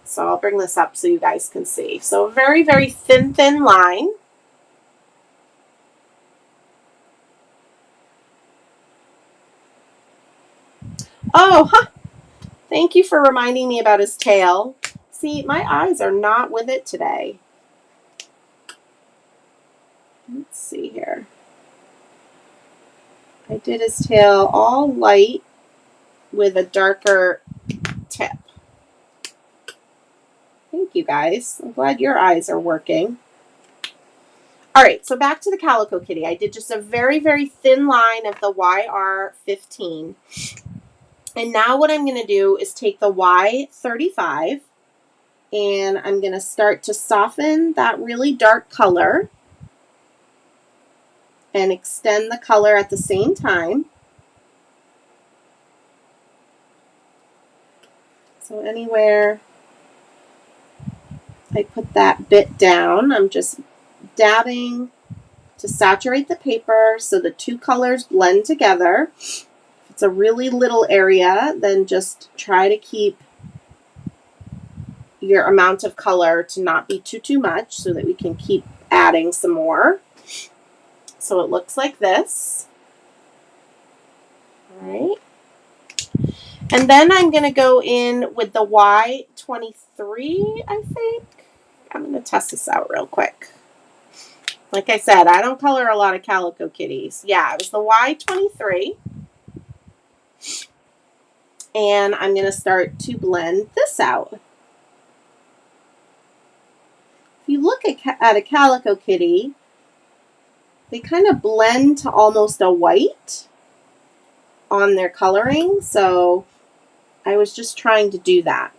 So I'll bring this up so you guys can see. So a very, very thin line. Oh, huh. Thank you for reminding me about his tail. See, my eyes are not with it today. Let's see here. I did his tail all light with a darker tip. Thank you, guys. I'm glad your eyes are working. All right, so back to the Calico Kitty. I did just a very, very thin line of the YR15. And now what I'm going to do is take the Y35 and I'm going to start to soften that really dark color and extend the color at the same time. So anywhere I put that bit down, I'm just dabbing to saturate the paper so the two colors blend together. If it's a really little area, then just try to keep your amount of color to not be too much so that we can keep adding some more. So it looks like this. All right. And then I'm going to go in with the Y23, I think. I'm going to test this out real quick. Like I said, I don't color a lot of Calico Kitties. Yeah, it was the Y23. And I'm going to start to blend this out. If you look at a Calico Kitty, they kind of blend to almost a white on their coloring. So I was just trying to do that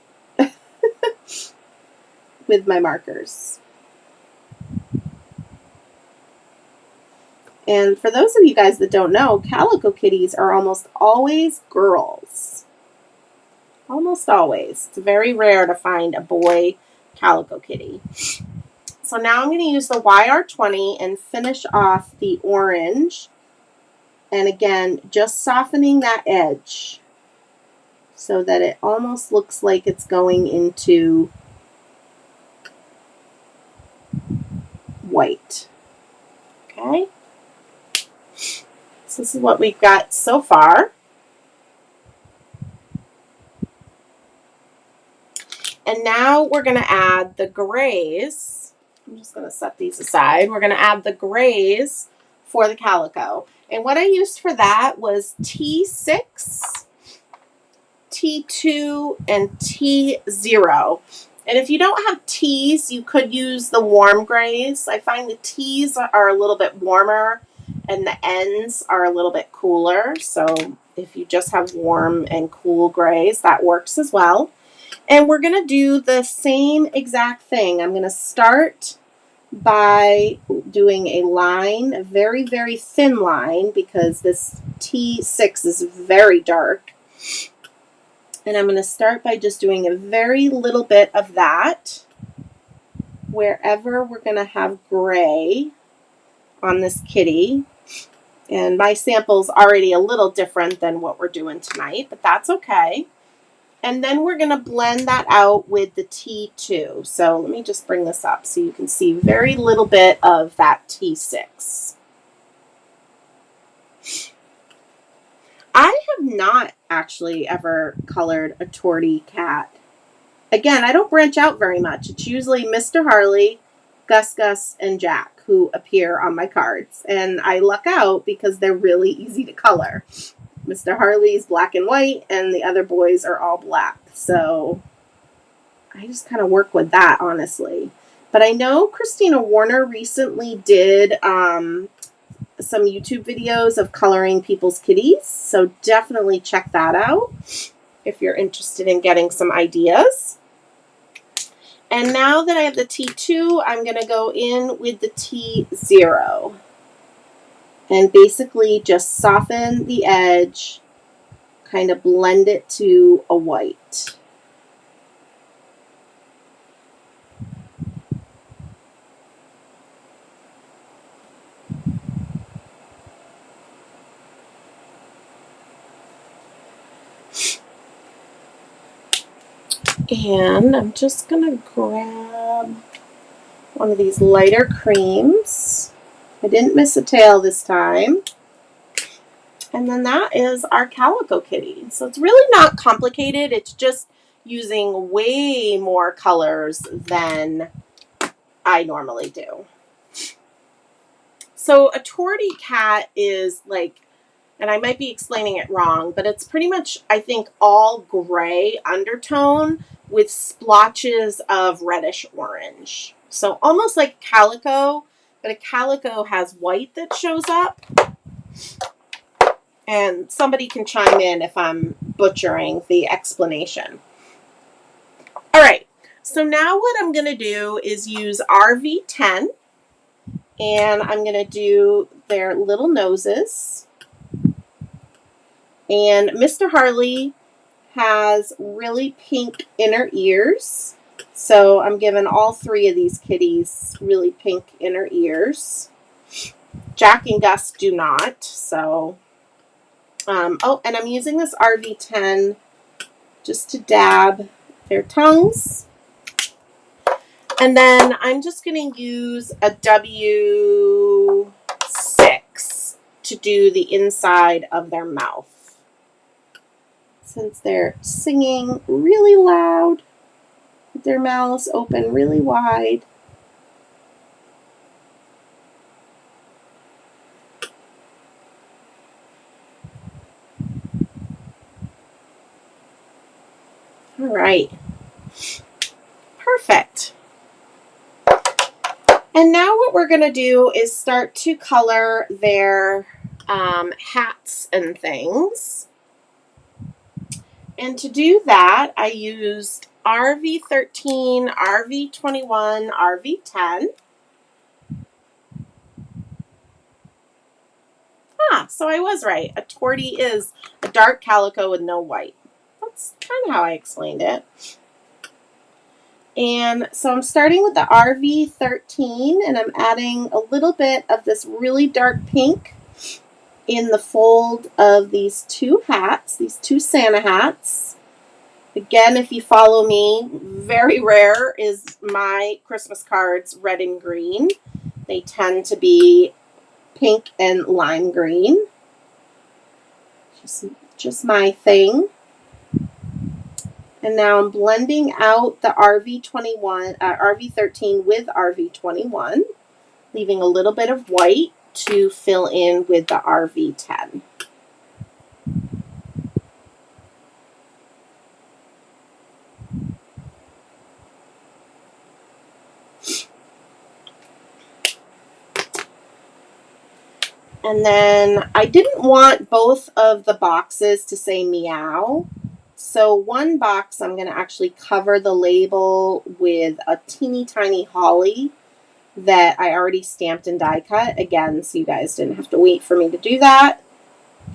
with my markers. And for those of you guys that don't know, Calico Kitties are almost always girls. Almost always. It's very rare to find a boy Calico Kitty. So now I'm going to use the YR20 and finish off the orange. And again, just softening that edge so that it almost looks like it's going into white. Okay. So this is what we've got so far. And now we're going to add the grays. I'm just going to set these aside. We're going to add the grays for the calico. And what I used for that was T6, T2, and T0. And if you don't have T's, you could use the warm grays. I find the T's are a little bit warmer and the ends are a little bit cooler. So if you just have warm and cool grays, that works as well. And we're going to do the same exact thing. I'm going to start by doing a line, a very, very thin line, because this T6 is very dark. And I'm going to start by just doing a very little bit of that wherever we're going to have gray on this kitty. And my sample's already a little different than what we're doing tonight, but that's okay. And then we're going to blend that out with the T2. So let me just bring this up so you can see very little bit of that T6. I have not actually ever colored a tortie cat. Again, I don't branch out very much. It's usually Mr. Harley, Gus Gus, and Jack who appear on my cards. And I luck out because they're really easy to color. Mr. Harley's black and white, and the other boys are all black. So I just kind of work with that, honestly. But I know Christina Warner recently did some YouTube videos of coloring people's kitties. So definitely check that out if you're interested in getting some ideas. And now that I have the T2, I'm going to go in with the T0. And basically just soften the edge, kind of blend it to a white. And I'm just going to grab one of these lighter creams. I didn't miss a tail this time. And then that is our Calico Kitty. So it's really not complicated. It's just using way more colors than I normally do. So a tortie cat is like, and I might be explaining it wrong, but it's pretty much, I think, all gray undertone with splotches of reddish orange. So almost like calico, but a calico has white that shows up. And somebody can chime in if I'm butchering the explanation. All right, so now what I'm going to do is use RV10, and I'm going to do their little noses. And Mr. Harley has really pink inner ears, so I'm giving all three of these kitties really pink inner ears. Jack and Gus do not, so... oh, and I'm using this RV10 just to dab their tongues. And then I'm just going to use a W6 to do the inside of their mouth. Since they're singing really loud, with their mouths open really wide. All right. Perfect. And now what we're going to do is start to color their hats and things. And to do that, I used RV13, RV21, RV10. So I was right. A tortie is a dark calico with no white. That's kind of how I explained it. And so I'm starting with the RV13, and I'm adding a little bit of this really dark pink in the fold of these two hats, these two Santa hats. Again, if you follow me, very rare is my Christmas cards red and green. They tend to be pink and lime green. Just my thing. And now I'm blending out the RV13 with RV21, leaving a little bit of white to fill in with the RV10. And then I didn't want both of the boxes to say Meow. So one box I'm going to actually cover the label with a teeny tiny holly that I already stamped and die cut. Again, so you guys didn't have to wait for me to do that.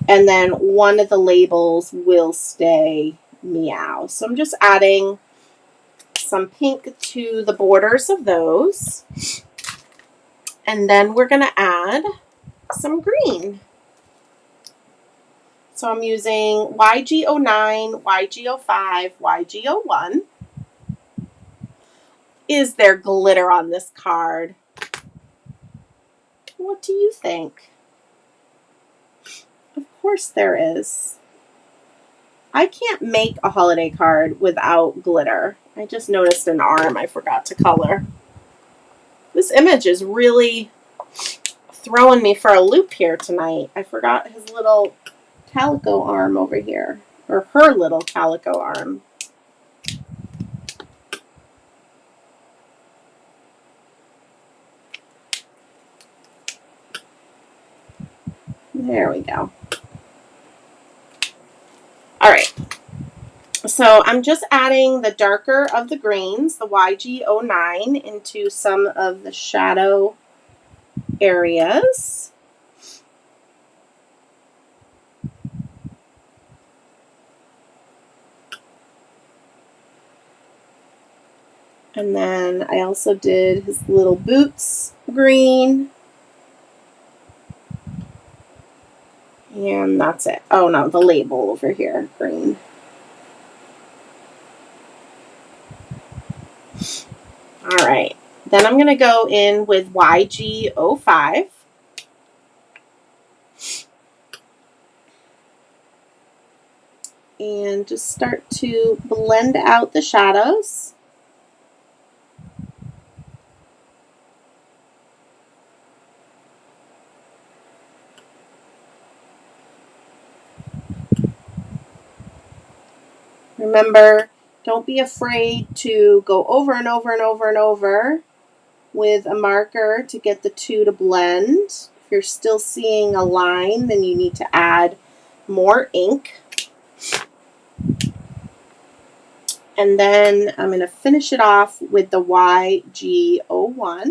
And then one of the labels will stay Meow. So I'm just adding some pink to the borders of those. And then we're going to add some green. So I'm using YG09, YG05, YG01. Is there glitter on this card? What do you think? Of course there is. I can't make a holiday card without glitter. I just noticed an arm I forgot to color. This image is really throwing me for a loop here tonight. I forgot his little calico arm over here, or her little calico arm. There we go. All right. So I'm just adding the darker of the greens, the YG09, into some of the shadow areas. And then I also did his little boots green. And that's it. Oh no, the label over here, green. All right. Then I'm going to go in with YG05. And just start to blend out the shadows. Remember, don't be afraid to go over and over and over and over with a marker to get the two to blend. If you're still seeing a line, then you need to add more ink. And then I'm going to finish it off with the YG01.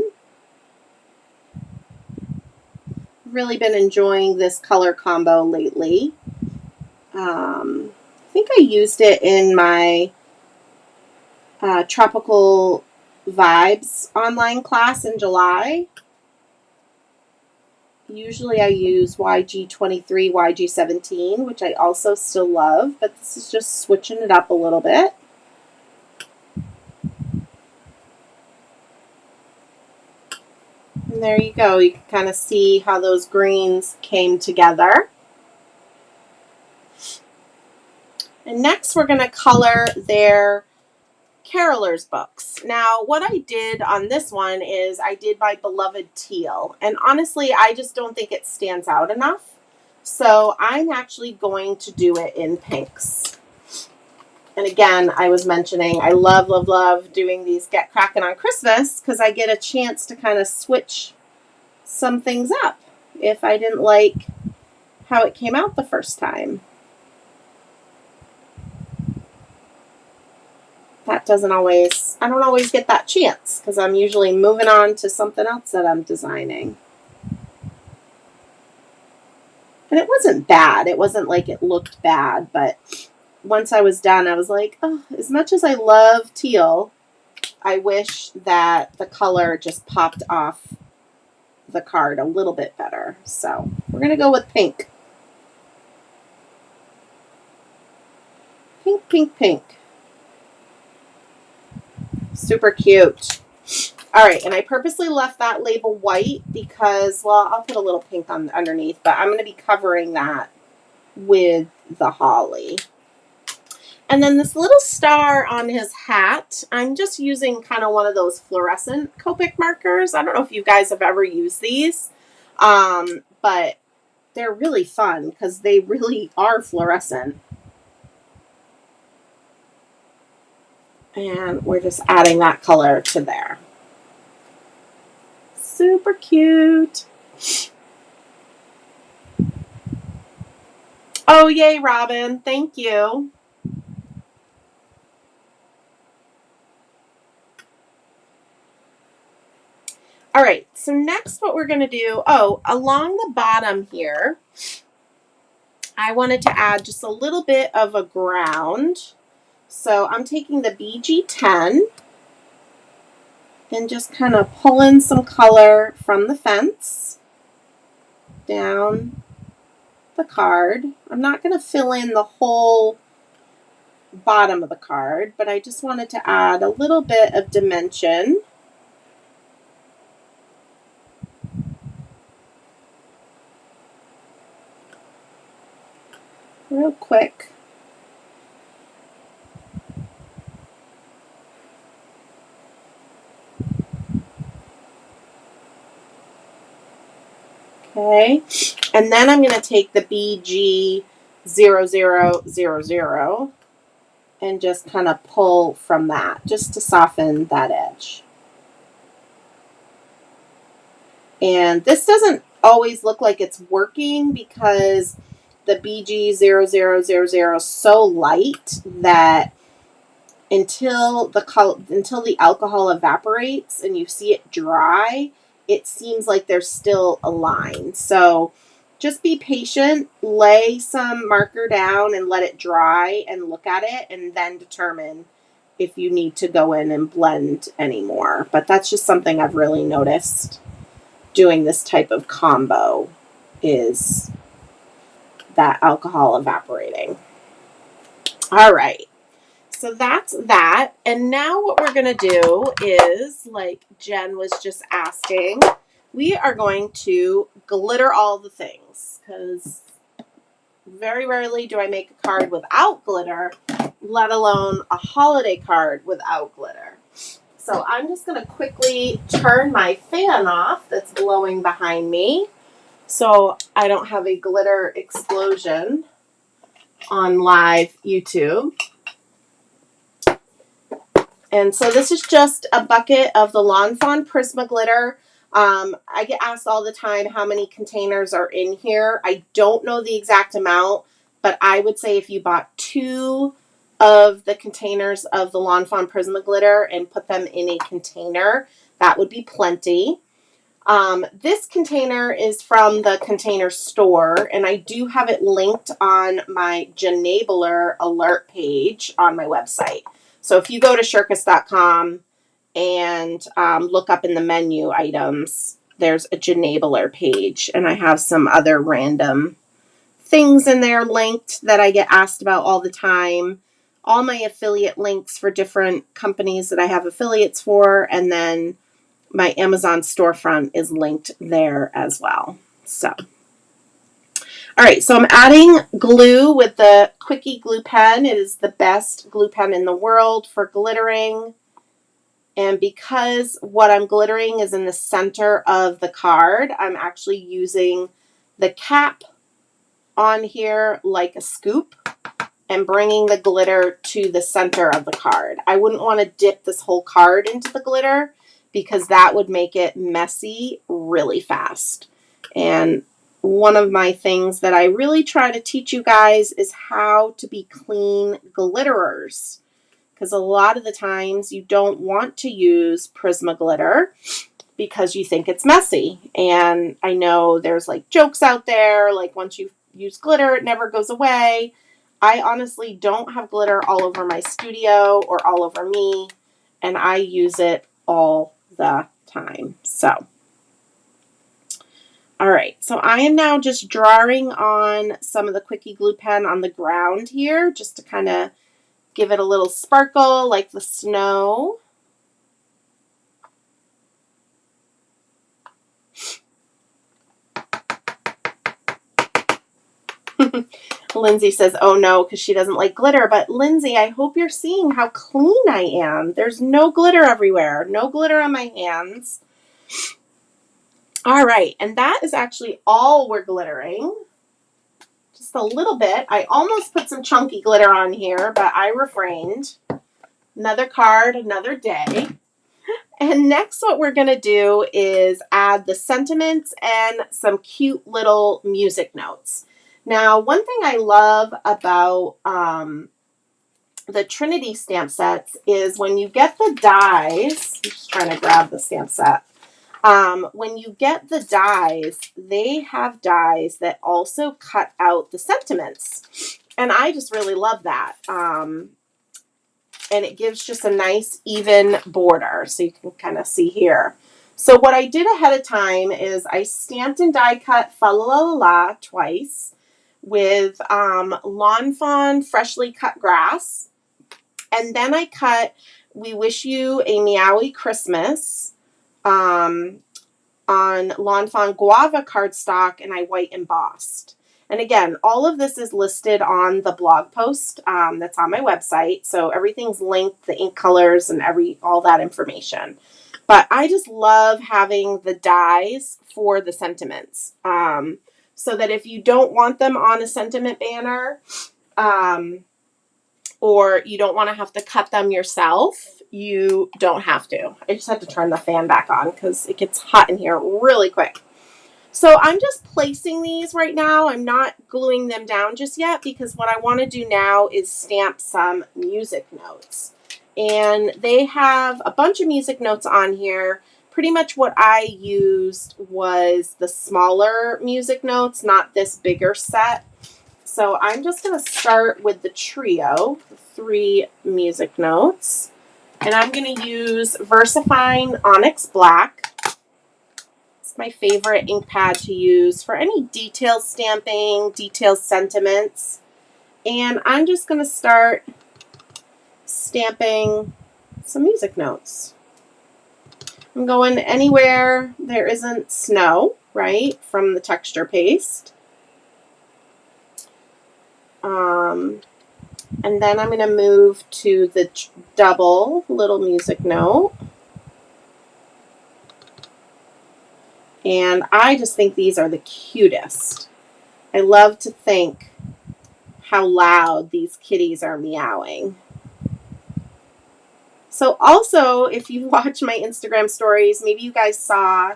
Really been enjoying this color combo lately. I think I used it in my Tropical Vibes online class in July. Usually I use YG23, YG17, which I also still love, but this is just switching it up a little bit. And there you go. You can kind of see how those greens came together. And next we're going to color their carolers books. Now, what I did on this one is I did my beloved teal. And honestly, I just don't think it stands out enough. So I'm actually going to do it in pinks. And again, I was mentioning I love, love, love doing these Get Crackin' on Christmas because I get a chance to kind of switch some things up if I didn't like how it came out the first time. That doesn't always, I don't always get that chance because I'm usually moving on to something else that I'm designing. And it wasn't bad. It wasn't like it looked bad, but once I was done, I was like, oh, as much as I love teal, I wish that the color just popped off the card a little bit better. So we're going to go with pink. Pink, pink, pink. Super cute. All right, and I purposely left that label white because, well, I'll put a little pink on underneath, but I'm going to be covering that with the holly. And then this little star on his hat, I'm just using kind of one of those fluorescent Copic markers. I don't know if you guys have ever used these, but they're really fun because they really are fluorescent. And we're just adding that color to there. Super cute. Oh, yay, Robin. Thank you. All right, so next what we're going to do, along the bottom here, I wanted to add just a little bit of a ground. So I'm taking the BG10 and just kind of pulling some color from the fence down the card. I'm not going to fill in the whole bottom of the card, but I just wanted to add a little bit of dimension. Real quick. Okay, and then I'm going to take the BG0000 and just kind of pull from that just to soften that edge. And this doesn't always look like it's working because the BG0000 is so light that until the alcohol evaporates and you see it dry, it seems like there's still a line. So just be patient, lay some marker down and let it dry and look at it and then determine if you need to go in and blend anymore. But that's just something I've really noticed doing this type of combo is that alcohol evaporating. All right. so that's that. And now what we're going to do is, like Jen was just asking, we are going to glitter all the things, because very rarely do I make a card without glitter, let alone a holiday card without glitter. So I'm just going to quickly turn my fan off that's blowing behind me so I don't have a glitter explosion on live YouTube. And so this is just a bucket of the Lawn Fawn Prisma glitter. I get asked all the time how many containers are in here. I don't know the exact amount, but I would say if you bought 2 of the containers of the Lawn Fawn Prisma glitter and put them in a container, that would be plenty. This container is from the Container Store, and I do have it linked on my Genabler alert page on my website. So if you go to shirkus.com and look up in the menu items, there's a Genabler page, and I have some other random things in there linked that I get asked about all the time. All my affiliate links for different companies that I have affiliates for, and then my Amazon storefront is linked there as well. So, all right, so I'm adding glue with the Quickie glue pen. It is the best glue pen in the world for glittering. And because what I'm glittering is in the center of the card, I'm actually using the cap on here like a scoop and bringing the glitter to the center of the card. I wouldn't want to dip this whole card into the glitter because that would make it messy really fast. And one of my things that I really try to teach you guys is how to be clean glitterers. Because a lot of the times you don't want to use Prisma glitter because you think it's messy. And I know there's like jokes out there, like once you use glitter, it never goes away. I honestly don't have glitter all over my studio or all over me, and I use it all the time. So, all right, so I am now just drawing on some of the Quickie glue pen on the ground here just to kind of give it a little sparkle like the snow. Lindsay says, oh no, because she doesn't like glitter. But Lindsay, I hope you're seeing how clean I am. There's no glitter everywhere. No glitter on my hands. All right, and that is actually all we're glittering. Just a little bit. I almost put some chunky glitter on here, but I refrained. Another card, another day. And next what we're going to do is add the sentiments and some cute little music notes. Now, one thing I love about the Trinity stamp sets is when you get the dies, I'm just trying to grab the stamp set. When you get the dies, they have dies that also cut out the sentiments. And I just really love that. And it gives just a nice even border. So you can kind of see here. So what I did ahead of time is I stamped and die cut Fa La La La twice with Lawn Fawn Freshly Cut Grass. And then I cut We Wish You a Meowie Christmas on Lawn Fawn Guava cardstock, and I white embossed. And again, all of this is listed on the blog post that's on my website. So everything's linked, the ink colors and all that information. But I just love having the dies for the sentiments. So that if you don't want them on a sentiment banner, or you don't want to have to cut them yourself, you don't have to. I just have to turn the fan back on because it gets hot in here really quick. So I'm just placing these right now. I'm not gluing them down just yet because what I want to do now is stamp some music notes. And they have a bunch of music notes on here. Pretty much what I used was the smaller music notes, not this bigger set. So I'm just going to start with the trio, 3 music notes. And I'm going to use VersaFine Onyx Black. It's my favorite ink pad to use for any detail stamping, detail sentiments. And I'm just going to start stamping some music notes. I'm going anywhere there isn't snow, right, from the texture paste. And then I'm going to move to the double little music note. And I just think these are the cutest. I love to think how loud these kitties are meowing. So also, if you watch my Instagram stories, maybe you guys saw,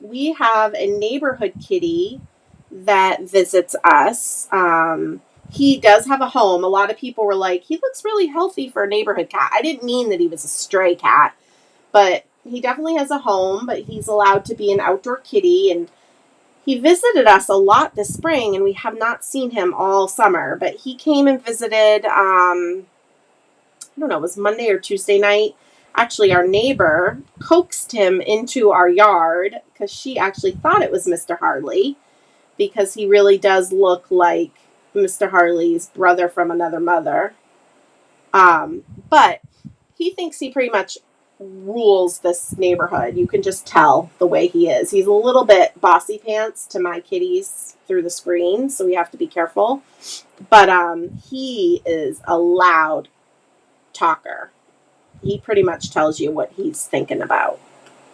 we have a neighborhood kitty that visits us. He does have a home. A lot of people were like, he looks really healthy for a neighborhood cat. I didn't mean that he was a stray cat, but he definitely has a home, but he's allowed to be an outdoor kitty. And he visited us a lot this spring, and we have not seen him all summer. But he came and visited, I don't know, it was Monday or Tuesday night. Actually, our neighbor coaxed him into our yard because she actually thought it was Mr. Harley, because he really does look like Mr. Harley's brother from another mother. But he thinks he pretty much rules this neighborhood. You can just tell the way he is. He's a little bit bossy pants to my kitties through the screen, so we have to be careful. But he is a loud talker. He pretty much tells you what he's thinking about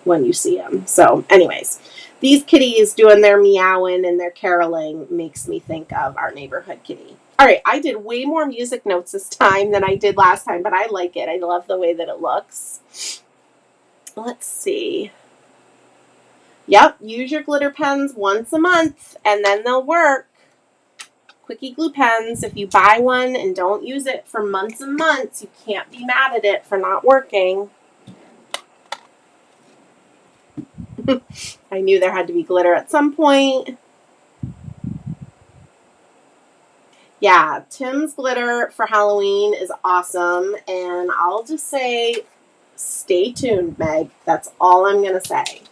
when you see him. So anyways, these kitties doing their meowing and their caroling makes me think of our neighborhood kitty. All right, I did way more music notes this time than I did last time, but I like it. I love the way that it looks. Let's see. Yep, use your glitter pens once a month, and then they'll work. Quickie glue pens, if you buy one and don't use it for months and months, you can't be mad at it for not working. I knew there had to be glitter at some point. Yeah, Tim's glitter for Halloween is awesome, and I'll just say stay tuned, Meg. That's all I'm going to say.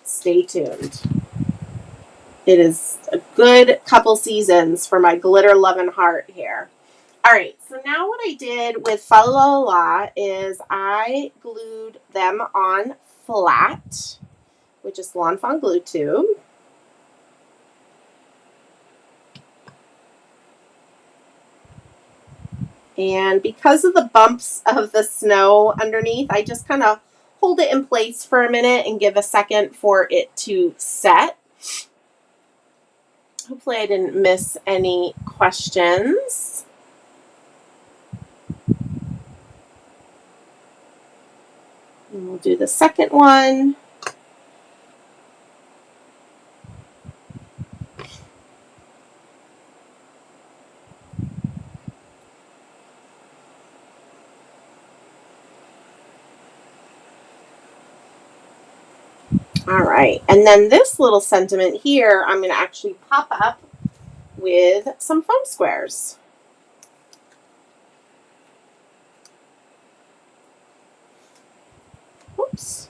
Stay tuned. It is a good couple seasons for my glitter loving heart here. All right, so now what I did with Fa La La La is I glued them on flat with just Lawn Fawn glue tube. And because of the bumps of the snow underneath, I just kind of hold it in place for a minute and give a second for it to set. Hopefully I didn't miss any questions. And we'll do the second one. All right, and then this little sentiment here, I'm going to actually pop up with some foam squares. Oops.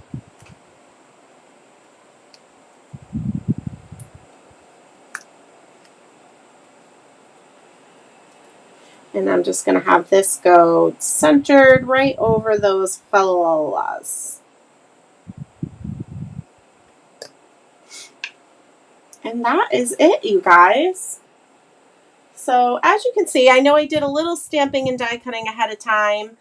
And I'm just going to have this go centered right over those Fa La La Las. And that is it, you guys. So as you can see, I know I did a little stamping and die cutting ahead of time,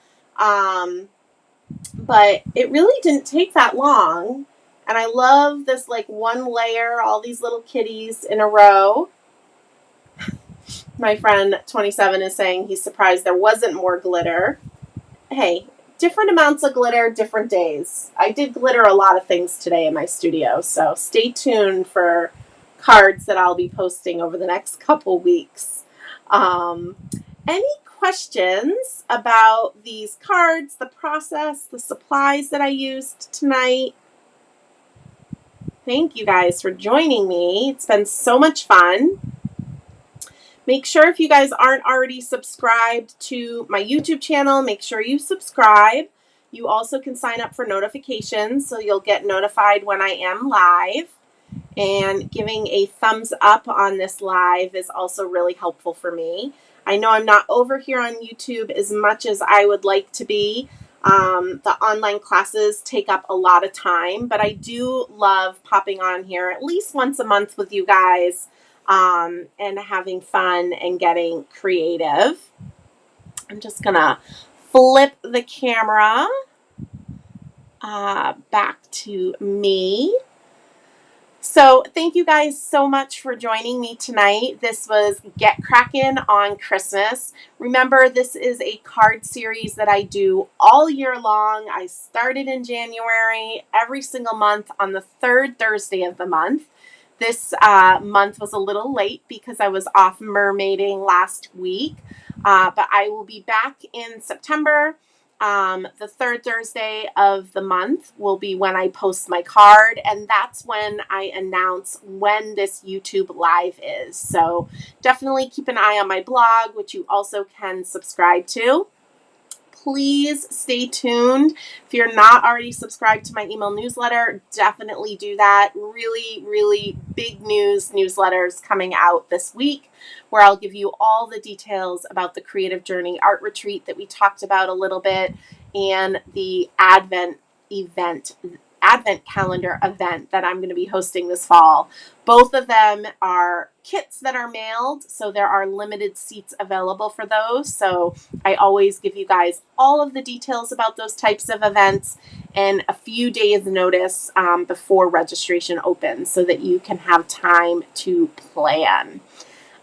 but it really didn't take that long. And I love this like one layer, all these little kitties in a row. My friend 27 is saying he's surprised there wasn't more glitter. Hey, different amounts of glitter, different days. I did glitter a lot of things today in my studio, so stay tuned for cards that I'll be posting over the next couple weeks. Any questions about these cards, the process, the supplies that I used tonight? Thank you guys for joining me. It's been so much fun. Make sure if you guys aren't already subscribed to my YouTube channel, make sure you subscribe. You also can sign up for notifications so you'll get notified when I am live. And giving a thumbs up on this live is also really helpful for me. I know I'm not over here on YouTube as much as I would like to be. The online classes take up a lot of time, but I do love popping on here at least once a month with you guys and having fun and getting creative. I'm just going to flip the camera back to me. So thank you guys so much for joining me tonight. This was Get Crackin' on Christmas. Remember, this is a card series that I do all year long. I started in January, every single month on the third Thursday of the month. This month was a little late because I was off mermaiding last week, but I will be back in September. The third Thursday of the month will be when I post my card, and that's when I announce when this YouTube live is. So definitely keep an eye on my blog, which you also can subscribe to. Please stay tuned. If you're not already subscribed to my email newsletter, definitely do that. Really, really big newsletters coming out this week where I'll give you all the details about the Creative Journey Art Retreat that we talked about a little bit and the Advent calendar event that I'm going to be hosting this fall. Both of them are kits that are mailed, so there are limited seats available for those. So I always give you guys all of the details about those types of events and a few days notice before registration opens so that you can have time to plan.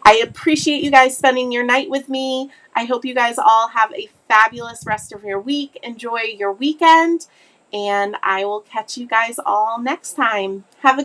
I appreciate you guys spending your night with me. I hope you guys all have a fabulous rest of your week. Enjoy your weekend, and I will catch you guys all next time. Have a